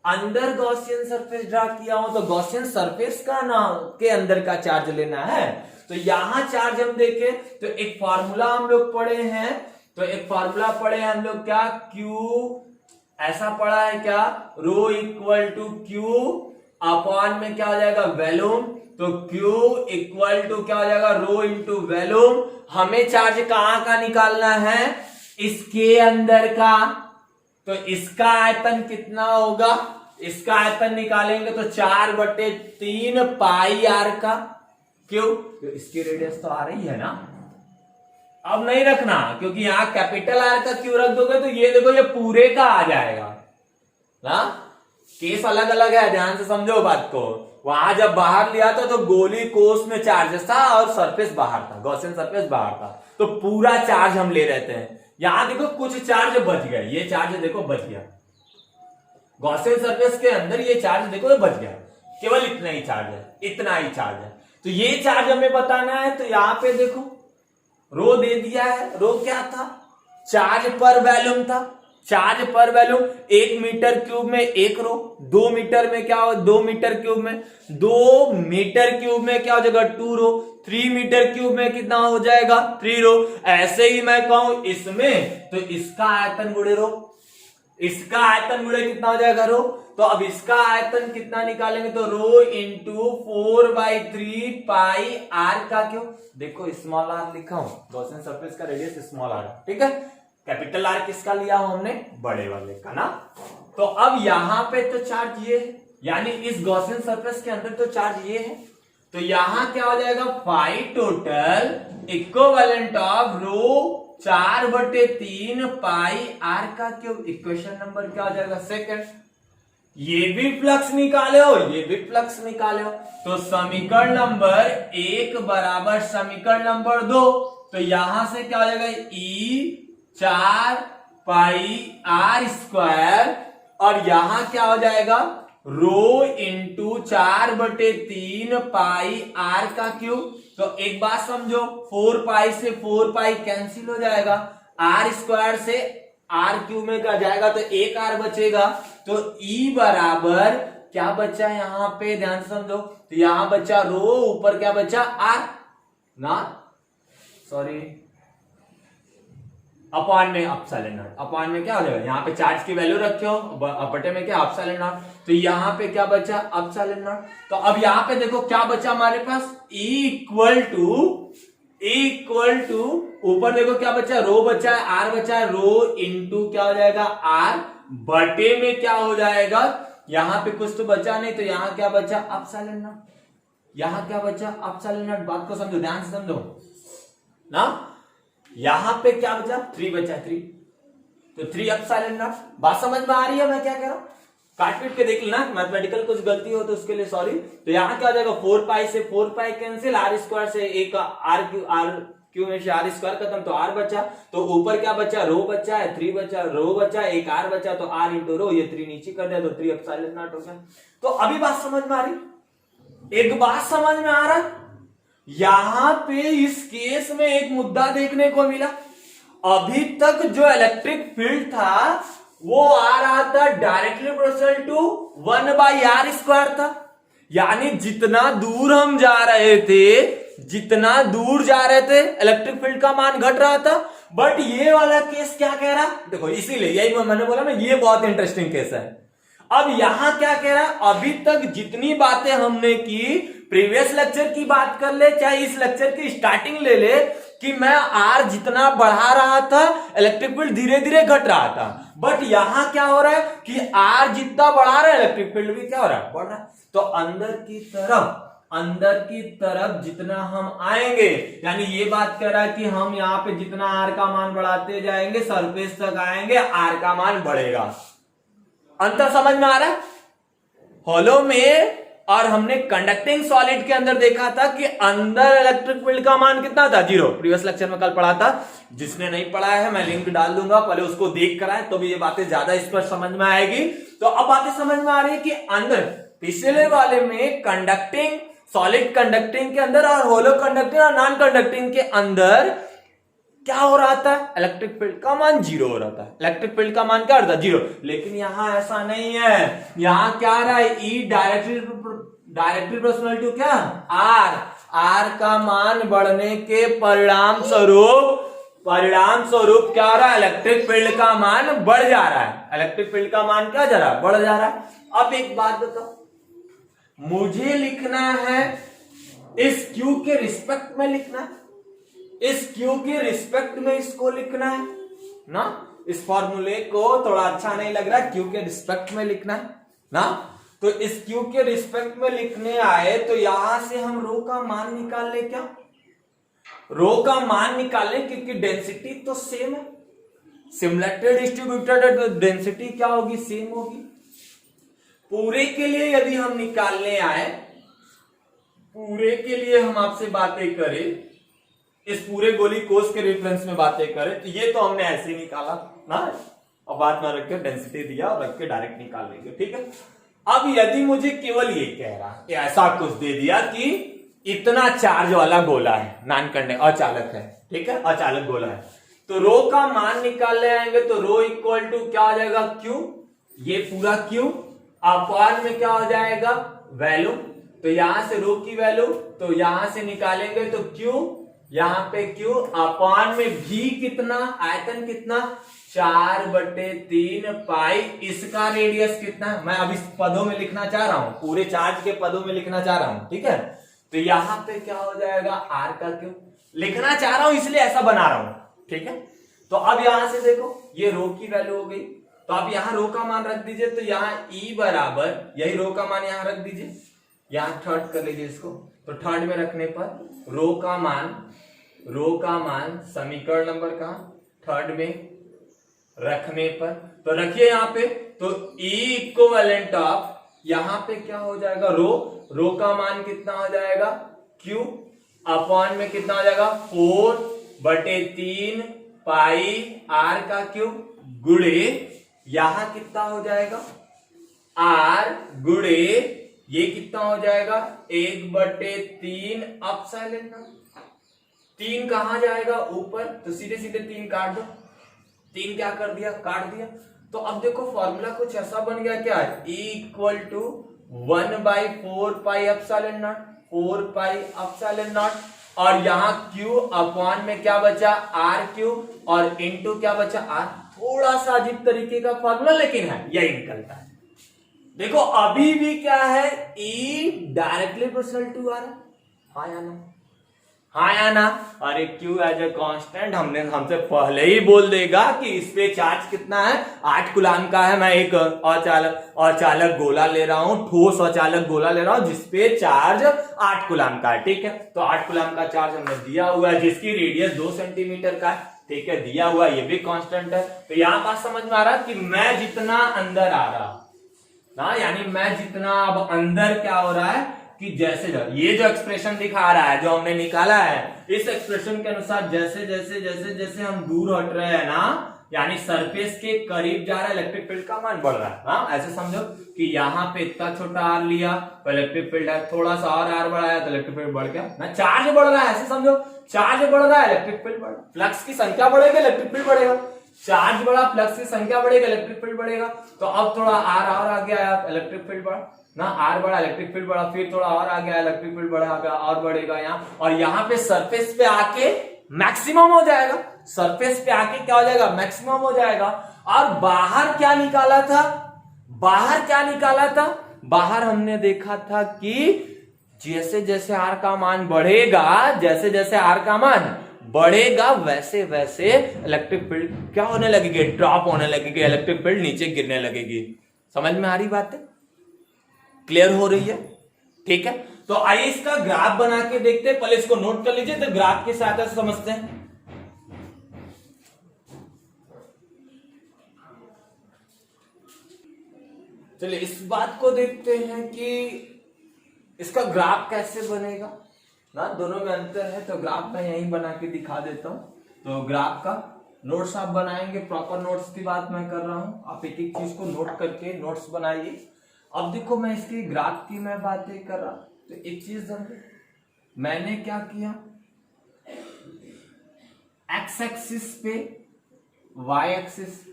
अंदर गॉसियन सरफेस ड्रा किया हूं तो गॉसियन सरफेस का नाम के अंदर का चार्ज लेना है। तो यहां चार्ज हम देखें तो एक फार्मूला हम लोग पढ़े हैं, तो एक फार्मूला पढ़े हैं हम लोग क्या, क्यू ऐसा पढ़ा है क्या, rho equal to Q upon में क्या हो जाएगा, वॉल्यूम। तो क्यू इक्वल टू क्या हो जाएगा, रो इंटू वॉल्यूम। हमें चार्ज कहां का निकालना है, इसके अंदर का। तो इसका आयतन कितना होगा, इसका आयतन निकालेंगे तो 4/3 पाई आर का, क्यों, तो इसकी रेडियस तो आ रही है ना। अब नहीं रखना क्योंकि यहां कैपिटल आर का क्यों रख दोगे तो ये देखो ये पूरे का आ जाएगा ना, केस अलग अलग है, ध्यान से समझो बात को। वहां जब बाहर लिया था तो गोली कोष में चार्ज था और सरफेस बाहर था, गॉसियन सरफेस बाहर था, तो पूरा चार्ज हम ले रहे थे। यहां देखो कुछ चार्ज बच गए, ये चार्ज देखो बच गया, गॉसियन सरफेस के अंदर ये चार्ज देखो बच गया, केवल इतना ही चार्ज है, इतना ही चार्ज है। तो ये चार्ज हमें बताना है, तो यहां पे देखो रो दे दिया है, रो क्या था, चार्ज पर वॉल्यूम था, चार्ज पर वॉल्यूम 1 मीटर क्यूब में 1 रो, 2 मीटर में क्या हो, 2 मीटर क्यूब में 2 मीटर क्यूब में क्या हो जाएगा 2 रो, 3 मीटर क्यूब में कितना हो जाएगा 3 रो। ऐसे ही मैं कहूं इसमें तो इसका आयतन गुणे रो, इसका आयतन गुणे कितना हो जाएगा रो। तो अब इसका आयतन कितना निकालेंगे तो रो इंटू 4/3 पाई आर का, क्यों देखो स्मॉल आर लिखा हूं, गॉसियन सरफेस का रेडियस स्मॉल आर, ठीक है। कैपिटल आर किसका लिया हो हमने, बड़े वाले का ना। तो अब यहां पे तो चार्ज ये है, यानी इस गॉसियन सरफेस के अंदर तो चार्ज ये है, तो यहां क्या हो जाएगा phi total equivalent of rho 4/3 pi R का क्यूब। इक्वेशन नंबर क्या हो जाएगा सेकंड। ये भी फ्लक्स निकाले हो, ये भी फ्लक्स निकाले हो, तो समीकरण नंबर 1 बराबर समीकरण नंबर 2। तो यहां से क्या हो जाएगा ई 4 पाई आर स्क्वायर, और यहां क्या हो जाएगा रो इंटू 4/3 पाई आर का क्यूब। तो एक बात समझो, 4 पाई से 4 पाई कैंसिल हो जाएगा, आर स्क्वायर से आर क्यूब में क्या जाएगा तो 1 आर बचेगा। तो ई बराबर क्या बचा यहां पे, ध्यान से समझो, तो यहां बचा रो, ऊपर क्या बचा आर ना, सॉरी अपॉन में एप्सिलॉन नॉट, अपॉन में क्या हो जाएगा, यहाँ पे चार्ज की वैल्यू रखे हो, बटे में क्या एप्सिलॉन नॉट, तो यहाँ पे क्या बचा एप्सिलॉन नॉट। तो अब यहाँ पे देखो क्या बचा हमारे पास, इक्वल टू ऊपर देखो क्या बचा, रो बचा है, आर बचा है, रो इंटू क्या हो जाएगा आर, बटे में क्या हो जाएगा, यहां पे कुछ तो बचा नहीं, तो यहां क्या बचा एप्सिलॉन नॉट, यहां क्या बचा एप्सिलॉन नॉट। बात को समझो, ध्यान से समझो ना, यहां पे क्या बचा 3 बचा, 3 तो 3 एप्सिलॉन नॉट। बात समझ में आ रही है मैं क्या कह रहा हूं, काट पीट के देख लेना, मैथमेटिकल कुछ गलती हो तो उसके लिए सॉरी। तो यहां क्या हो जाएगा 4 पाई से 4 पाई कैंसिल, आर स्क्वायर से एक आर क्यू में से आर स्क्वायर खत्म, तो आर बचा, तो ऊपर क्या बचा, रो बचा है, 3 बचा, रो बचा, एक आर बचा, तो आर इंटू रो, ये 3 नीचे कर दिया तो 3 एप्सिलॉन नॉट हो गया। तो अभी बात समझ में आ रही, एक बात समझ में आ रहा, यहां पे इस केस में एक मुद्दा देखने को मिला, अभी तक जो इलेक्ट्रिक फील्ड था वो आ रहा था डायरेक्टली प्रोपोर्शनल टू 1/r² था, यानी जितना दूर हम जा रहे थे, जितना दूर जा रहे थे इलेक्ट्रिक फील्ड का मान घट रहा था। बट ये वाला केस क्या कह रहा, देखो इसीलिए यही मैंने बोला ना, ये बहुत इंटरेस्टिंग केस है। अब यहां क्या कह रहा है, अभी तक जितनी बातें हमने की, प्रीवियस लेक्चर की बात कर ले चाहे इस लेक्चर की स्टार्टिंग ले ले, कि मैं आर जितना बढ़ा रहा था इलेक्ट्रिक फील्ड धीरे धीरे घट रहा था, बट यहां क्या हो रहा है कि आर जितना बढ़ा रहा है इलेक्ट्रिक फील्ड भी क्या हो रहा है, बढ़ रहा है। तो अंदर की तरफ जितना हम आएंगे, यानी ये बात कर रहा है कि हम यहां पे जितना आर का मान बढ़ाते जाएंगे सरफेस तक आएंगे, आर का मान बढ़ेगा। अंतर समझ में आ रहा है, हॉलो में और हमने कंडक्टिंग सॉलिड के अंदर देखा था कि अंदर इलेक्ट्रिक फील्ड का मान कितना था, 0। प्रीवियस लेक्चर में कल पढ़ा था, जिसने नहीं पढ़ा है मैं लिंक डाल दूंगा, पहले उसको देख कर आए तो भी ये बातें ज्यादा स्पष्ट समझ में आएगी। तो अब बातें समझ में आ रही है कि अंदर पिछले वाले में कंडक्टिंग सॉलिड कंडक्टिंग के अंदर और होलो कंडक्टिंग और नॉन कंडक्टिंग के अंदर क्या हो रहा था, इलेक्ट्रिक फील्ड का मान 0 हो रहा था, इलेक्ट्रिक फील्ड का मान क्या हो रहा था 0। लेकिन यहां ऐसा नहीं है, यहां क्या आ रहा है, ई डायरेक्टली प्रोपोर्शनल टू क्या आर का मान बढ़ने के परिणाम स्वरूप क्या हो रहा है, इलेक्ट्रिक फील्ड का मान बढ़ जा रहा है, इलेक्ट्रिक फील्ड का मान क्या जा रहा है, बढ़ जा रहा है। अब एक बात बताओ, मुझे लिखना है इस क्यू के रिस्पेक्ट में लिखना है, इस क्यू के रिस्पेक्ट में इसको लिखना है ना, इस फॉर्मूले को थोड़ा अच्छा नहीं लग रहा, क्यू के रिस्पेक्ट में लिखना है ना, तो इस क्यू के रिस्पेक्ट में लिखने आए तो यहां से हम रो का मान निकाल ले, क्या रो का मान निकालें, क्योंकि डेंसिटी तो सेम है, सिमिलरिटी डिस्ट्रीब्यूटेड है तो डेंसिटी क्या होगी, सेम होगी। पूरे के लिए यदि हम निकालने आए, पूरे के लिए हम आपसे बातें करें, इस पूरे गोली कोस के रेफरेंस में बातें करें, तो ये तो हमने ऐसे ही निकाला ना, और बात में रख के डेंसिटी दिया और रख के डायरेक्ट निकाल लेंगे, ठीक है। अब यदि मुझे केवल ये कह रहा कि ऐसा कुछ दे दिया कि इतना चार्ज वाला गोला है, नॉन कंडक्टिंग अचालक है, ठीक है, अचालक गोला है, तो रो का मान निकालने आएंगे तो रो इक्वल टू क्या हो जाएगा, क्यू, ये पूरा क्यू अपॉन में क्या हो जाएगा वैल्यू, तो यहां से रो की वैल्यू तो यहां से निकालेंगे तो क्यू, यहां पे क्यू अपॉन में भी कितना, आयतन कितना 4/3 पाई, इसका रेडियस कितना, मैं अभी पदों में लिखना चाह रहा हूं, पूरे चार्ज के पदों में लिखना चाह रहा हूं, ठीक है। तो यहां पे क्या हो जाएगा, आर का क्यू लिखना चाह रहा हूं इसलिए ऐसा बना रहा हूं, ठीक है। तो अब यहां से देखो ये रो की वैल्यू हो गई, तो आप यहां रो का मान रख दीजिए, तो यहां ई बराबर यही रो का मान यहां रख दीजिए, यहां थर्ड कर लीजिए इसको, तो थर्ड में रखने पर रो का मान समीकरण नंबर का थर्ड में रखने पर, तो रखिए यहां पे, तो E इक्विवेलेंट ऑफ यहां पे क्या हो जाएगा, रो का मान कितना हो जाएगा, Q अपॉन में कितना हो जाएगा 4/3 पाई R का क्यूब गुणे यहां कितना हो जाएगा R गुणे ये कितना हो जाएगा 1/3 एप्सिलॉन नॉट। 3 कहां जाएगा ऊपर, तो सीधे सीधे 3 काट दो, 3 क्या कर दिया, काट दिया। तो अब देखो फॉर्मूला कुछ ऐसा बन गया क्या, E equal to 1/4 pi epsilon naught, 4 pi epsilon naught. और यहाँ Q अपॉन में क्या बचा आर क्यू और इनटू क्या बचा आर। थोड़ा सा अजीब तरीके का फॉर्मूला लेकिन है यही निकलता है। देखो अभी भी क्या है E directly proportional to R. हाँ या ना, हाँ या ना। अरे Q एज ए कांस्टेंट हमसे पहले ही बोल देगा कि इस पे चार्ज कितना है 8 कूलम का है। मैं एक अचालक गोला ले रहा हूं, ठोस अचालक गोला ले रहा हूं जिसपे चार्ज 8 कूलम का है। ठीक है, तो 8 कूलम का चार्ज हमने दिया हुआ है जिसकी रेडियस 2 सेंटीमीटर का है। ठीक है, दिया हुआ ये भी कांस्टेंट है। तो यहां बात समझ में आ रहा है कि मैं जितना अंदर आ रहा ना, यानी मैं जितना अब अंदर क्या हो रहा है कि जैसे ये जो एक्सप्रेशन दिखा रहा है जो हमने निकाला है, इस एक्सप्रेशन के अनुसार जैसे जैसे जैसे जैसे हम दूर हट रहे हैं ना, यानी सरफेस के करीब जा रहा है, इलेक्ट्रिक फील्ड का मान बढ़ रहा है। हाँ, ऐसे समझो कि यहाँ पे इतना छोटा आर लिया तो इलेक्ट्रिक फील्ड है, थोड़ा सा और आर बढ़ाया तो इलेक्ट्रिक फील्ड बढ़ गया ना, चार्ज बढ़ रहा है। ऐसे समझो चार्ज बढ़ रहा है, इलेक्ट्रिक फील्ड बढ़, फ्लक्स की संख्या बढ़ेगी, इलेक्ट्रिक फील्ड बढ़ेगा। चार्ज बढ़ा, फ्लक्स की संख्या बढ़ेगी, इलेक्ट्रिक फील्ड बढ़ेगा। तो अब थोड़ा आर और आगे आया, इलेक्ट्रिक फील्ड बढ़ा ना, आर बढ़ा, इलेक्ट्रिक फील्ड बढ़ा, फिर थोड़ा और आ गया, इलेक्ट्रिक फील्ड बढ़ा और बढ़ेगा यहाँ, और यहाँ पे सरफेस पे आके मैक्सिमम हो जाएगा। सरफेस पे आके क्या हो जाएगा, मैक्सिमम हो जाएगा। और बाहर क्या निकाला था, बाहर क्या निकाला था, बाहर हमने देखा था कि जैसे जैसे आर का मान बढ़ेगा, जैसे जैसे आर का मान बढ़ेगा वैसे वैसे इलेक्ट्रिक फील्ड क्या होने लगेगी, ड्रॉप होने लगेगी, इलेक्ट्रिक फील्ड नीचे गिरने लगेगी। समझ में आ रही बात है, क्लियर हो रही है? ठीक है, तो आइए इसका ग्राफ बना के देखते हैं। पहले इसको नोट कर लीजिए, तो ग्राफ की सहायता से समझते हैं। चलिए इस बात को देखते हैं कि इसका ग्राफ कैसे बनेगा ना, दोनों में अंतर है तो ग्राफ मैं यहीं बना के दिखा देता हूं। तो ग्राफ का नोट्स आप बनाएंगे, प्रॉपर नोट्स की बात मैं कर रहा हूं, आप एक एक चीज को नोट करके नोट्स बनाइए। अब देखो मैं इसके ग्राफ की मैं बातें कर रहा, तो एक चीज समझो, मैंने क्या किया, एक्स एक्सिस पे वाई एक्सिस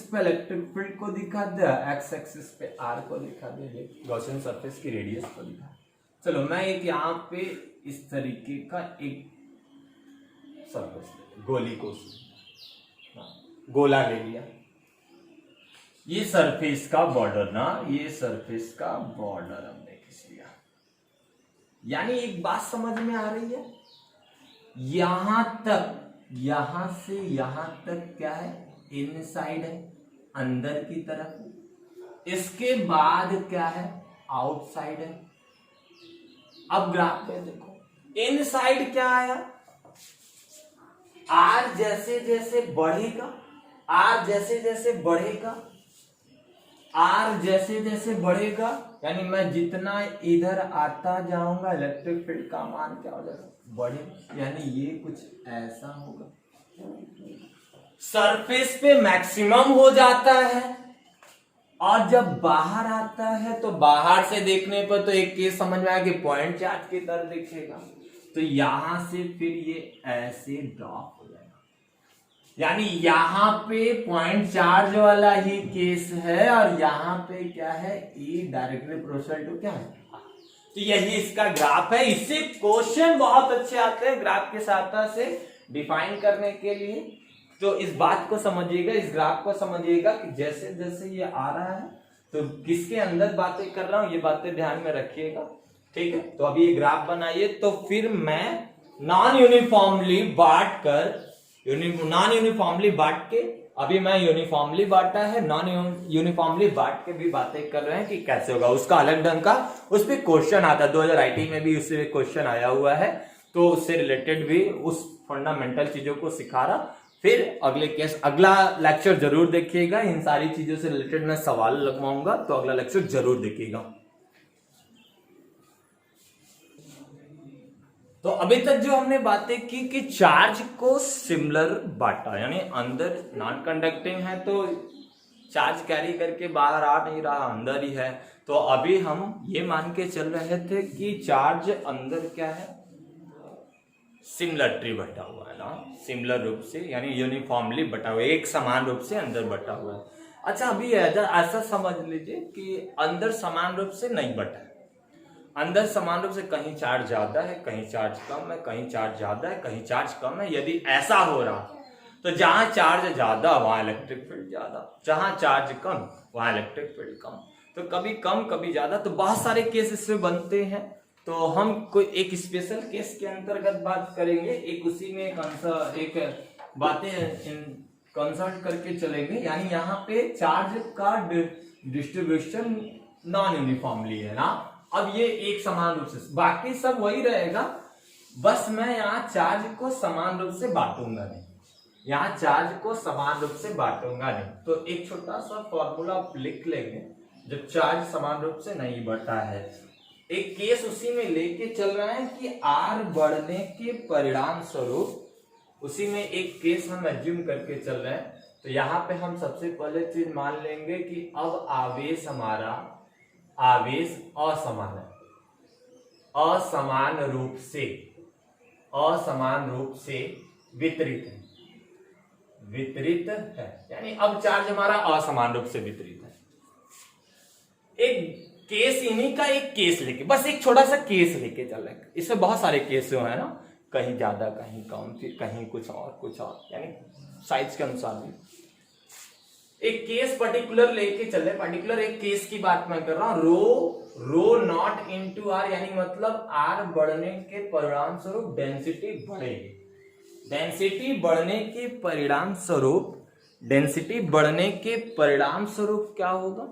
पे इलेक्ट्रिक फील्ड को दिखा दिया, एक्स एक्सिस पे आर को दिखा दिया, गॉसियन सरफेस की रेडियस को दिखा। चलो मैं एक यहाँ पे इस तरीके का एक सरफेस गोली को गोला ले लिया, ये सरफेस का बॉर्डर ना, ये सरफेस का बॉर्डर हमने खींच लिया। यानी एक बात समझ में आ रही है, यहां तक, यहां से यहां तक क्या है, इनसाइड है, अंदर की तरफ। इसके बाद क्या है, आउटसाइड है। अब ग्राफ पे देखो, इनसाइड क्या आया, आर जैसे जैसे बढ़ेगा, आर जैसे जैसे बढ़ेगा, आर जैसे जैसे बढ़ेगा, यानी मैं जितना इधर आता जाऊंगा इलेक्ट्रिक फील्ड का मान क्या हो जाएगा, बढ़े, यानी ये कुछ ऐसा होगा। सरफेस पे मैक्सिमम हो जाता है, और जब बाहर आता है तो बाहर से देखने पर तो एक केस समझ में आया कि पॉइंट चार्ज की तरह दिखेगा, तो यहां से फिर ये ऐसे ड्रॉप हो जाएगा। यानी यहां पे पॉइंट चार्ज वाला ही केस है, और यहां पे क्या है, ई डायरेक्टली प्रोपोर्शनल टू क्या है, तो यही इसका ग्राफ है। इससे क्वेश्चन बहुत अच्छे आते हैं ग्राफ के सहायता से डिफाइन करने के लिए। तो इस बात को समझिएगा, इस ग्राफ को समझिएगा कि जैसे जैसे ये आ रहा है तो किसके अंदर बातें कर रहा हूं, ये बातें ध्यान में रखिएगा। ठीक है, तो अभी ये ग्राफ बनाइए, तो फिर मैं नॉन यूनिफॉर्मली बांट के, अभी मैं यूनिफॉर्मली बांटा है, नॉन यूनिफॉर्मली बांट के भी बातें कर रहे हैं कि कैसे होगा, उसका अलग ढंग का उस पर क्वेश्चन आता है। 2018 में भी उससे क्वेश्चन आया हुआ है, तो उससे रिलेटेड भी उस फंडामेंटल चीजों को सिखा रहा। फिर अगले केस, अगला लेक्चर जरूर देखिएगा, इन सारी चीजों से रिलेटेड मैं सवाल लगवाऊंगा, तो अगला लेक्चर जरूर देखिएगा। तो अभी तक जो हमने बातें की कि चार्ज को सिमिलर बांटा, यानी अंदर नॉन कंडक्टिंग है तो चार्ज कैरी करके बाहर आ नहीं रहा, अंदर ही है। तो अभी हम ये मान के चल रहे थे कि चार्ज अंदर क्या है, सिमिलरली बटा हुआ है ना, सिमिलर रूप से, यानी यूनिफॉर्मली बटा हुआ है, एक समान रूप से अंदर बटा हुआ है। अच्छा, अभी ऐसा समझ लीजिए कि अंदर समान रूप से नहीं बटा है, अंदर समान रूप से कहीं चार्ज ज्यादा है, कहीं चार्ज कम है, कहीं चार्ज ज्यादा है, कहीं चार्ज कम है। यदि ऐसा हो रहा तो जहां चार्ज ज्यादा वहां इलेक्ट्रिक फील्ड ज्यादा, जहां चार्ज कम वहां इलेक्ट्रिक फील्ड कम। तो कभी कम कभी ज्यादा, तो बहुत सारे केस इसमें बनते हैं। तो हम कोई एक स्पेशल केस के अंतर्गत बात करेंगे, एक उसी में एक बातें कंसल्ट करके चलेंगे। यानी यहाँ पे चार्ज का डिस्ट्रीब्यूशन नॉन यूनिफॉर्मली है ना। अब ये एक समान रूप से, बाकी सब वही रहेगा, बस मैं यहाँ चार्ज को समान रूप से बांटूंगा नहीं, यहाँ चार्ज को समान रूप से बांटूंगा नहीं। तो एक छोटा सा फॉर्मूला आप लिख लेंगे, जब चार्ज समान रूप से नहीं बढ़ता है। एक केस उसी में लेके चल रहे हैं कि आर बढ़ने के परिणाम स्वरूप, उसी में एक केस हम एज्यूम करके चल रहे हैं। तो यहाँ पे हम सबसे पहले चीज मान लेंगे कि अब आवेश हमारा आवेश असमान है, असमान रूप से वितरित है, यानी अब चार्ज हमारा असमान रूप से वितरित है। एक केस, इन्हीं का एक केस लेके, बस एक छोटा सा केस लेके चल रहे हैं। इसमें बहुत सारे केस है ना, कहीं ज्यादा कहीं कम, फिर कहीं कुछ और, यानी साइज के अनुसार भी एक केस पर्टिकुलर लेके चल रहे। पर्टिकुलर एक केस की बात मैं कर रहा हूं, रो नॉट इनटू आर, यानी मतलब आर बढ़ने के परिणाम स्वरूप डेंसिटी बढ़ेगी। डेंसिटी बढ़ने के परिणाम स्वरूप क्या होगा,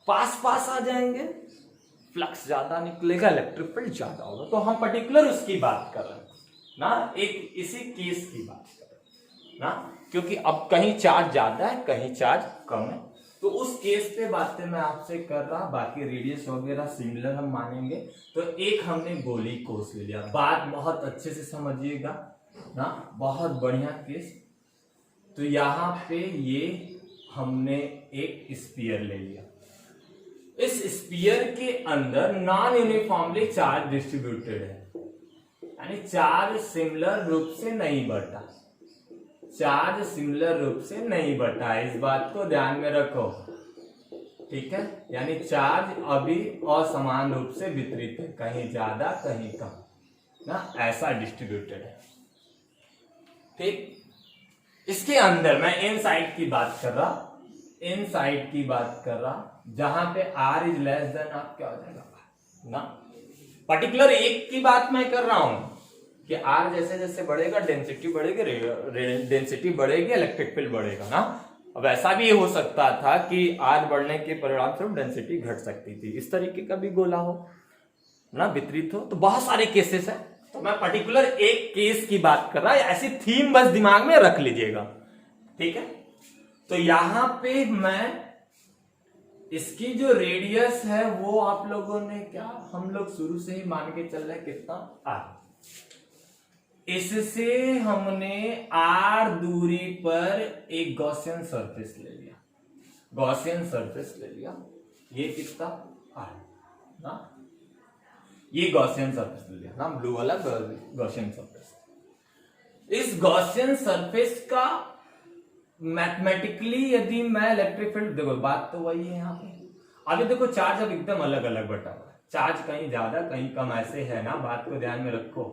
पास आ जाएंगे, फ्लक्स ज्यादा निकलेगा, इलेक्ट्रिक फील्ड ज्यादा होगा। तो हम पर्टिकुलर उसकी बात कर रहे हैं ना, एक इसी केस की बात कर रहे हैं ना, क्योंकि अब कहीं चार्ज ज्यादा है, कहीं चार्ज कम है। तो उस केस पे बातें मैं आपसे कर रहा, बाकी रेडियस वगैरह सिमिलर हम मानेंगे। तो एक हमने गोली कोस ले लिया, बात बहुत अच्छे से समझिएगा ना, बहुत बढ़िया केस। तो यहाँ पे ये हमने एक स्फीयर ले लिया, इस स्फीयर के अंदर नॉन यूनिफॉर्मली चार्ज डिस्ट्रीब्यूटेड है, यानी चार्ज सिमिलर रूप से नहीं बढ़ता, चार्ज सिमिलर रूप से नहीं बढ़ता है, इस बात को ध्यान में रखो, ठीक है। यानी चार्ज अभी असमान रूप से वितरित है, कहीं ज्यादा कहीं कम ना, ऐसा डिस्ट्रीब्यूटेड है, ठीक। इसके अंदर मैं इनसाइड की बात कर रहा, जहां पे आर इज लेस देन आप क्या हो जाएगा ना, पर्टिकुलर एक की बात मैं कर रहा हूं कि आर जैसे जैसे बढ़ेगा डेंसिटी बढ़ेगी, इलेक्ट्रिक फील्ड बढ़ेगा ना। अब ऐसा भी हो सकता था कि आर बढ़ने के परिणाम स्वरूप डेंसिटी घट सकती थी, इस तरीके का भी गोला हो ना, वितरित हो। तो बहुत सारे केसेस है, तो मैं पर्टिकुलर एक केस की बात कर रहा, ऐसी थीम बस दिमाग में रख लीजिएगा, ठीक है। तो यहां पे मैं इसकी जो रेडियस है वो आप लोगों ने क्या, हम लोग शुरू से ही मान के चल रहे हैं कितना, आर। इससे हमने आर दूरी पर एक गॉसियन सरफेस ले लिया, ये कितना आर ना, ये गॉसियन सरफेस ले लिया ना, ब्लू वाला गॉसियन सरफेस। इस गॉसियन सरफेस का मैथमेटिकली यदि मैं इलेक्ट्रिक फील्ड, देखो बात तो वही है यहाँ पे। अभी देखो चार्ज अब एकदम अलग अलग बटा हुआ है, चार्ज कहीं ज्यादा कहीं कम ऐसे है ना, बात को ध्यान में रखो,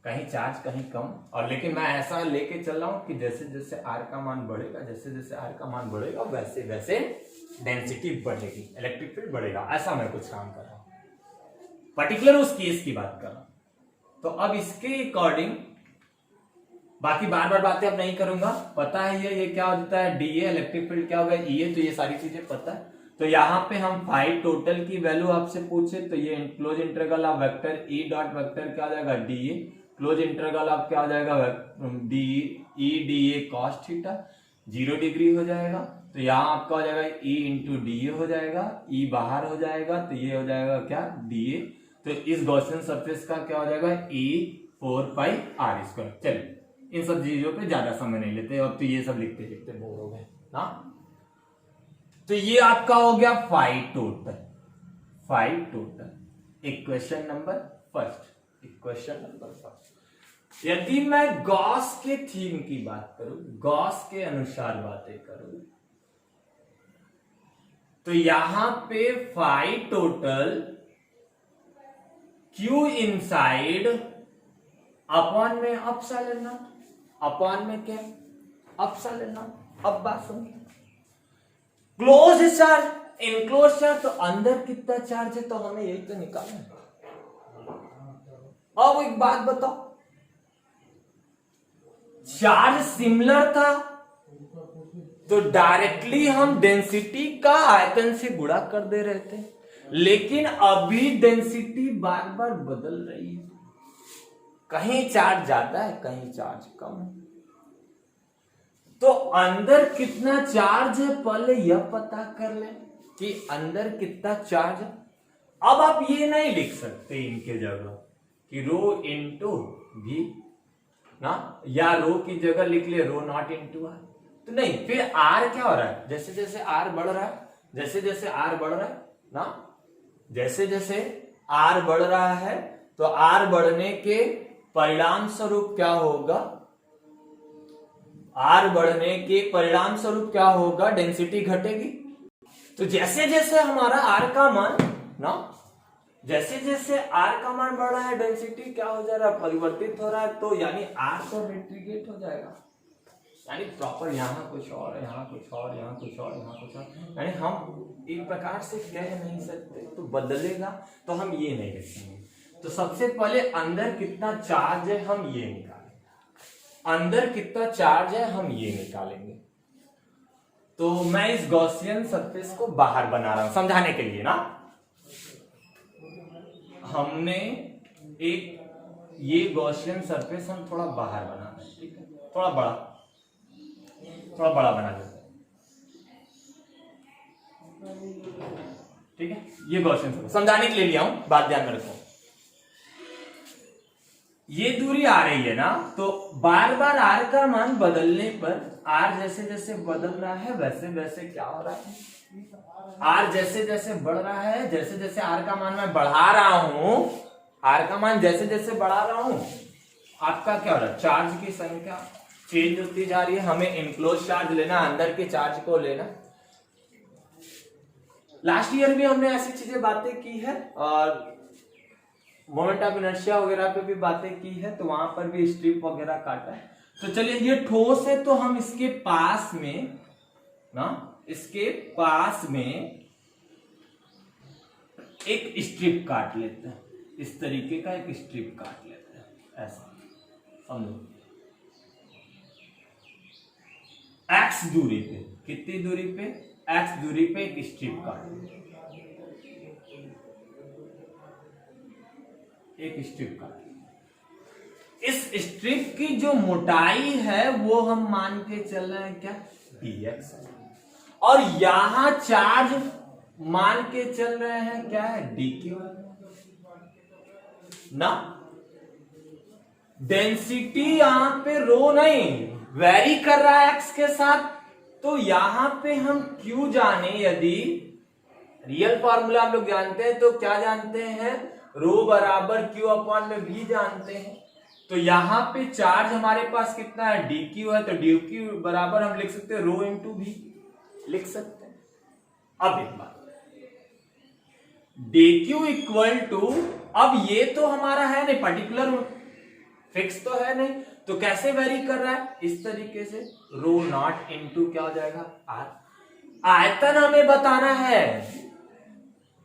कहीं चार्ज कहीं कम। और लेकिन मैं ऐसा लेके चल रहा हूं कि जैसे जैसे आर का मान बढ़ेगा, वैसे वैसे डेंसिटी बढ़ेगी, इलेक्ट्रिक फील्ड बढ़ेगा, ऐसा मैं कुछ काम कर रहा हूं, पर्टिकुलर उस केस की बात कर रहा हूं। तो अब इसके अकॉर्डिंग बाकी बार बार बातें अब नहीं करूंगा, पता है ये क्या होता है, डीए, इलेक्ट्रिक फील्ड क्या होगा, ई, तो ये सारी चीजें पता है। तो यहाँ पे हम फाई टोटल की वैल्यू आपसे पूछे, तो ये close interval of vector E dot vector क्या हो जाएगा, डीए, क्लोज इंटरवल ऑफ क्या हो जाएगा, D E DA cos theta, 0 degree हो जाएगा। तो यहाँ आपका हो जाएगा ई इंटू डीए हो जाएगा, ई बाहर हो जाएगा, तो ये हो जाएगा क्या, डीए। तो इस गॉसियन सरफेस का क्या हो जाएगा, ई 4 पाई आर स्क्वायर। चलिए इन सब चीजों पे ज्यादा समय नहीं लेते, और तो ये सब लिखते लिखते बोर हो गए ना। तो ये आपका हो गया phi total. Equation number first. यदि मैं गॉस के थीम की बात करूं, गॉस के अनुसार बातें करूं, तो यहां पे phi total Q inside upon में अपसाइलन नॉट, अपॉन में क्या अपसाइलन नॉट। अब बात सुनिए, क्लोज चार्ज इनक्लोज चार्ज, तो अंदर कितना चार्ज है तो हमें यही तो निकालना है। अब एक बात बताओ, चार्ज सिमिलर था तो डायरेक्टली हम डेंसिटी का आयतन से गुणा कर दे रहे थे, लेकिन अभी डेंसिटी बार बार बदल रही है, कहीं चार्ज ज्यादा है कहीं चार्ज कम है। तो अंदर कितना चार्ज है पहले यह पता कर ले कि अंदर कितना चार्ज है। अब आप ये नहीं लिख सकते इनके जगह कि रो इंटू भी ना, या रो की जगह लिख ले रो नॉट इंटू आर, तो नहीं, फिर आर क्या हो रहा है, जैसे जैसे आर बढ़ रहा है, जैसे जैसे आर बढ़ रहा है ना, जैसे जैसे आर बढ़ रहा है तो आर बढ़ने के परिणाम स्वरूप क्या होगा, आर बढ़ने के परिणाम स्वरूप क्या होगा, डेंसिटी घटेगी। तो जैसे जैसे हमारा आर का मान ना, जैसे जैसे आर का मान बढ़ रहा है डेंसिटी क्या हो जा रहा है, परिवर्तित हो रहा है, तो यानी आर तो रेट्रीगेट हो जाएगा, यानी प्रॉपर यहाँ कुछ और, यहाँ कुछ और, यहाँ कुछ और, यहाँ कुछ और, यानी हम एक प्रकार से कह नहीं सकते तो बदलेगा, तो हम ये नहीं लिखेंगे। तो सबसे पहले अंदर कितना चार्ज है हम ये निकालेंगे, अंदर कितना चार्ज है हम ये निकालेंगे। तो मैं इस गॉसियन सरफेस को बाहर बना रहा हूं समझाने के लिए ना, हमने एक ये गॉसियन सरफेस हम थोड़ा बाहर बना रहे हैं, ठीक है, थोड़ा बड़ा बना देते हैं, ठीक है। ये गॉसियन सरफेस समझाने के लिए लिया हूं, बात ध्यान में रखो। ये दूरी आ रही है ना, तो बार बार आर का मान बदलने पर, आर जैसे जैसे बदल रहा है वैसे वैसे क्या हो रहा है, आर जैसे जैसे बढ़ रहा है, जैसे जैसे आर का मान मैं बढ़ा रहा हूं, आर का मान जैसे जैसे बढ़ा रहा हूं, आपका क्या हो रहा है, चार्ज की संख्या चेंज होती जा रही है। हमें इनक्लोज चार्ज लेना, अंदर के चार्ज को लेना। लास्ट ईयर भी हमने ऐसी चीजें बातें की है, और मोमेंट ऑफ इनर्शिया वगैरह पे भी बातें की है, तो वहां पर भी स्ट्रिप वगैरह काटा है। तो चलिए, ये ठोस है तो हम इसके पास में ना, इसके पास में एक स्ट्रिप काट लेते हैं, इस तरीके का एक स्ट्रिप काट लेते हैं, ऐसा समझो। एक्स दूरी पे, कितनी दूरी पे, एक्स दूरी पे एक स्ट्रिप काट लेते हैं, एक स्ट्रिप काट। इस स्ट्रिप की जो मोटाई है वो हम मान के चल रहे हैं क्या, dx, और यहां चार्ज मान के चल रहे हैं क्या है, dq ना। डेंसिटी यहां पे रो नहीं वेरी कर रहा है एक्स के साथ, तो यहां पे हम q जाने, यदि रियल फॉर्मूला हम लोग जानते हैं तो क्या जानते हैं, रो बराबर q अपॉन में v जानते हैं। तो यहां पे चार्ज हमारे पास कितना है, dq है, तो dq बराबर हम लिख सकते हैं रो इंटू v, लिख सकते हैं। अब एक बात, dq इक्वल टू, अब ये तो हमारा है नहीं, पर्टिकुलर फिक्स तो है नहीं, तो कैसे वेरी कर रहा है, इस तरीके से रो नॉट इंटू क्या हो जाएगा, r। आयतन हमें बताना है,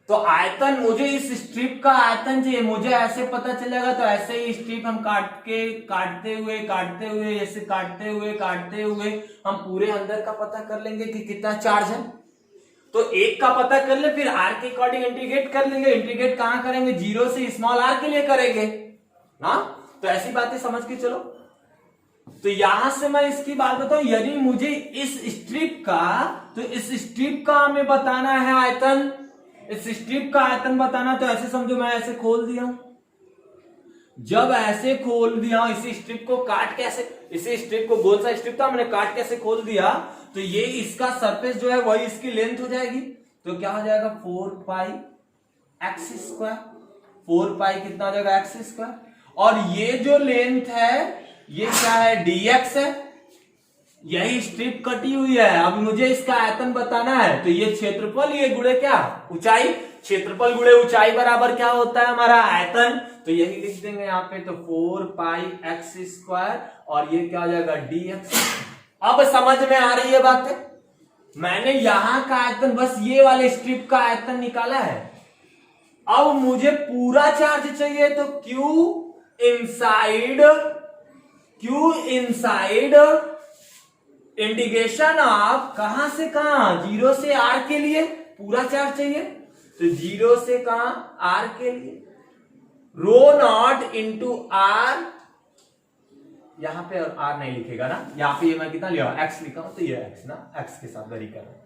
तो आयतन, मुझे इस स्ट्रिप का आयतन चाहिए, मुझे ऐसे पता चलेगा, तो ऐसे ही स्ट्रिप हम काटते हुए ऐसे काटते हुए हम पूरे अंदर का पता कर लेंगे कि कितना चार्ज है। तो एक का पता कर ले, फिर आर के अकॉर्डिंग इंटीग्रेट कर लेंगे। इंटीग्रेट कहां करेंगे, जीरो से स्मॉल आर के लिए करेंगे ना। तो ऐसी बातें समझ के चलो। तो यहां से मैं इसकी बात बताऊं, यदि मुझे इस स्ट्रिप का, तो इस स्ट्रिप का हमें बताना है आयतन, इस स्ट्रिप का आयतन बताना, तो ऐसे समझो मैं ऐसे खोल दिया हूं, जब ऐसे खोल दिया हूं, इसी स्ट्रिप को काट के ऐसे, इसी स्ट्रिप को, गोल सा स्ट्रिप था, मैंने काट के ऐसे खोल दिया, तो ये इसका सरफेस जो है वही इसकी लेंथ हो जाएगी। तो क्या हो जाएगा, 4 पाई एक्स स्क्वायर, 4 पाई कितना हो जाएगा, एक्स स्क्वायर। और ये जो लेंथ है ये क्या है, dx है, यही स्ट्रिप कटी हुई है, अब मुझे इसका आयतन बताना है, तो ये क्षेत्रफल ये गुणे क्या ऊंचाई, क्षेत्रफल गुणे ऊंचाई बराबर क्या होता है हमारा आयतन, तो यही लिख देंगे यहाँ पे, तो 4 पाई एक्स स्क्वायर और ये क्या हो जाएगा dx। अब समझ में आ रही है बात है, मैंने यहां का आयतन बस ये वाले स्ट्रिप का आयतन निकाला है, अब मुझे पूरा चार्ज चाहिए, तो Q इनसाइड इंटीग्रेशन ऑफ कहां से कहां, 0 से r के लिए पूरा चार्ज चाहिए, तो 0 से कहां r के लिए रो नॉट इंटू आर, यहां पे r नहीं लिखेगा ना, यहां पे ये मैं कितना लिया x लिखा हूं, तो ये x ना, x के साथ वेरी कर रहा हूं,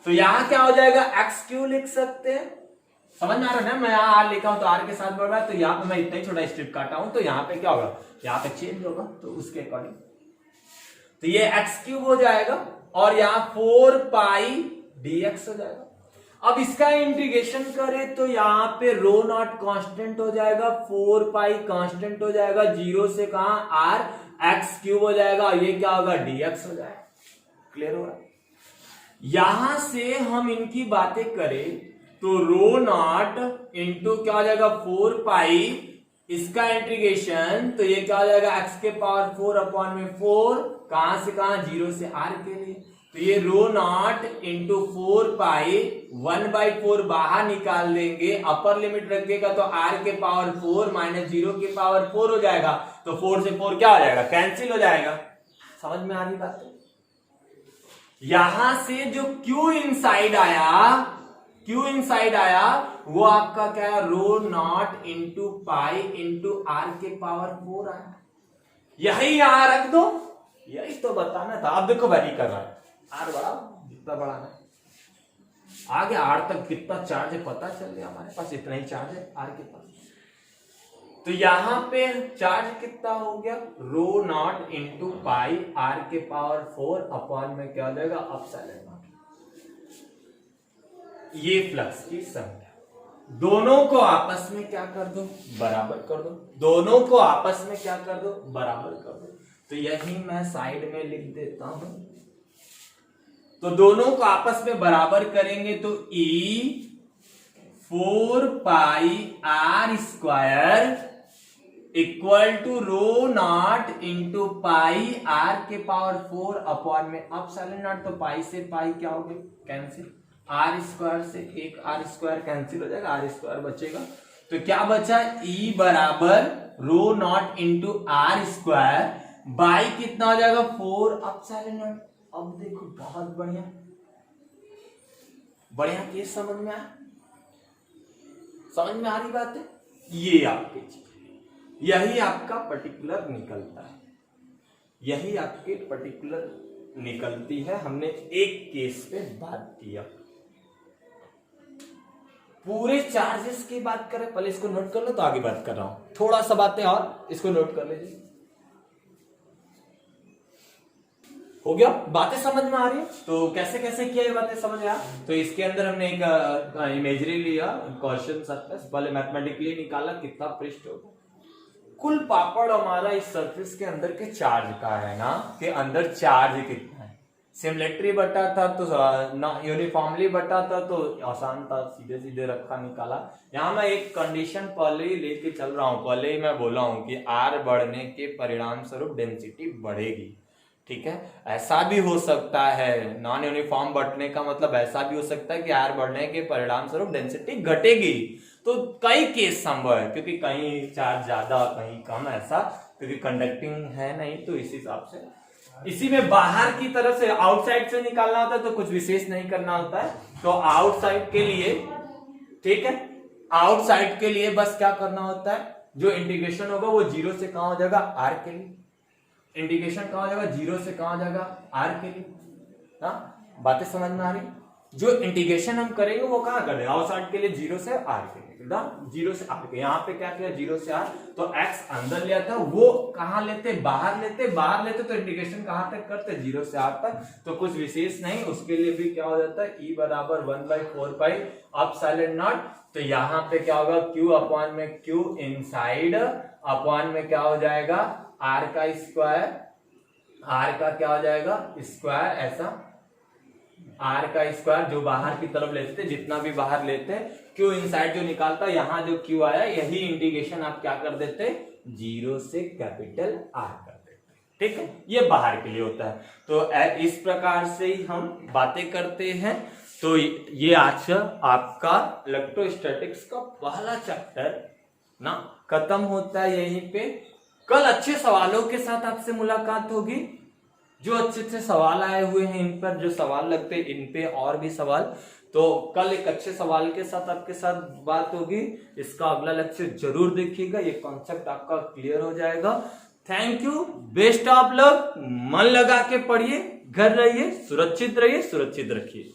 तो यहां क्या हो जाएगा x क्यू लिख सकते हैं, समझ में आ रहा है ना, मैं यहाँ r लिखा हूं तो r के साथ बढ़ रहा है, तो यहाँ पे मैं इतना ही छोटा स्ट्रिप काटा हूं, तो यहाँ पे क्या होगा, यहाँ पे चेंज होगा, तो उसके अकॉर्डिंग तो ये x क्यूब हो जाएगा और यहाँ 4 पाई dx हो जाएगा। अब इसका इंटीग्रेशन करें तो यहाँ पे रो नॉट कांस्टेंट हो जाएगा, 4 पाई कांस्टेंट हो जाएगा, 0 से कहां r, x क्यूब हो जाएगा और ये क्या होगा dx हो जाएगा। क्लियर हो रहा है? यहां से हम इनकी बातें करें तो रो नॉट इंटू क्या हो जाएगा 4 पाई, इसका इंटीग्रेशन तो ये क्या हो जाएगा x के पावर 4 अपॉन में 4, कहां से कहां 0 से r के लिए, तो ये रो नॉट इंटू 4 पाई 1/4 बाहर निकाल देंगे, अपर लिमिट रखिएगा तो r के पावर 4 माइनस 0 के पावर 4 हो जाएगा, तो 4 से 4 क्या हो जाएगा कैंसिल हो जाएगा। समझ में आ रही बात है? यहां से जो Q इनसाइड आया वो आपका क्या है, rho naught into pi into R के पावर 4 आया, यही यहां रख दो, यही तो बताना था। अब देखो वैरी कर रहा है, आर बड़ा जितना बढ़ाना है, आगे आर तक कितना चार्ज है पता चल गया, हमारे पास इतना ही चार्ज है आर के पास, तो यहां पे चार्ज कितना हो गया, रो नॉट इंटू पाई आर के पावर 4 अपॉन में क्या हो जाएगा एप्सिलॉन नॉट। ये फ्लक्स की संख्या, दोनों को आपस में क्या कर दो बराबर कर दो, दोनों को आपस में क्या कर दो बराबर कर दो, तो यही मैं साइड में लिख देता हूं, तो दोनों को आपस में बराबर करेंगे तो E 4 pi R square equal to rho naught into pi R के पावर 4 अपॉन में एप्सिलॉन नॉट, तो पाई से पाई क्या हो गया कैंसिल, आर स्क्वायर से एक आर स्क्वायर कैंसिल हो जाएगा, आर स्क्वायर बचेगा, तो क्या बचा E बराबर rho naught into R square by कितना हो जाएगा 4 एप्सिलॉन नॉट। अब देखो बहुत बढ़िया बढ़िया केस समझ में आया, समझ में आ रही बात है, ये आपकी चीज, यही आपका पर्टिकुलर निकलता है, यही आपके पर्टिकुलर निकलती है। हमने एक केस पे बात किया, पूरे चार्जेस की बात करें, पहले इसको नोट कर लो तो आगे बात कर रहा हूं, थोड़ा सा बातें और इसको नोट कर लीजिए, हो गया, बातें समझ में आ रही है, तो कैसे कैसे किया ये बातें समझ आया। तो इसके अंदर हमने एक इमेजरी लिया क्वेश्चन सरफेस, पहले मैथमेटिकली निकाला कितना पृष्ठ होगा, कुल पापड़ हमारा इस सरफेस के अंदर के चार्ज का है ना, के अंदर चार्ज कितना है, सिमिलेटरी बटा था तो यूनिफॉर्मली बटा था तो आसान था, सीधे सीधे रखा निकाला। यहाँ मैं एक कंडीशन पहले ही लेके चल रहा हूँ, पहले ही मैं बोला हूँ कि आर बढ़ने के परिणाम स्वरूप डेंसिटी बढ़ेगी, ठीक है, ऐसा भी हो सकता है, नॉन यूनिफॉर्म बढ़ने का मतलब ऐसा भी हो सकता है कि आर बढ़ने के परिणाम स्वरूप डेंसिटी घटेगी, तो कई केस संभव है, क्योंकि कहीं चार्ज ज्यादा कहीं कम, ऐसा क्योंकि कंडक्टिंग है नहीं, तो इस हिसाब से इसी में बाहर की तरफ से आउटसाइड से निकालना होता है, तो कुछ विशेष नहीं करना होता है, तो आउटसाइड के लिए, ठीक है, आउटसाइड के लिए बस क्या करना होता है, जो इंटीग्रेशन होगा वो 0 से कहां हो जाएगा आर के लिए, इंटीग्रेशन कहां हो जाएगा 0 से कहां हो जाएगा आर के लिए, हाँ बातें समझ में आ रही, जो इंटीग्रेशन हम करेंगे वो कहां करेंगे आउटसाइड के लिए 0 से आर के लिए, एकदम 0 से आर के, यहाँ पे क्या किया 0 से आर, तो x अंदर लिया था, वो कहां लेते बाहर लेते, तो इंटीग्रेशन कहां तक करते 0 से आर तक, तो कुछ विशेष नहीं, उसके लिए भी क्या हो जाता है E बराबर 1/4 पाई एप्सिलॉन नॉट, तो यहाँ पे क्या होगा Q अपॉन में Q इनसाइड अपॉन में क्या हो जाएगा R का स्क्वायर आर का क्या हो जाएगा स्क्वायर, ऐसा आर का स्क्वायर जो बाहर की तरफ लेते थे, जितना भी बाहर लेते क्यू इनसाइड जो निकालता, यहाँ जो क्यू आया यही इंटीग्रेशन आप क्या कर देते 0 से कैपिटल आर कर देते। ठीक है, ये बाहर के लिए होता है। तो इस प्रकार से ही हम बातें करते हैं। तो ये आज आपका इलेक्ट्रोस्टैटिक्स का पहला चैप्टर ना खत्म होता है यहीं पे। कल अच्छे सवालों के साथ आपसे मुलाकात होगी। जो अच्छे सवाल आए हुए हैं इन पर जो सवाल लगते हैं इन पे और भी सवाल, तो कल एक अच्छे सवाल के साथ आपके साथ बात होगी। इसका अगला लेक्चर जरूर देखिएगा, ये कॉन्सेप्ट आपका क्लियर हो जाएगा। Thank you, best of luck. मन लगा के पढ़िए, घर रहिए, सुरक्षित रहिए, सुरक्षित रखिए।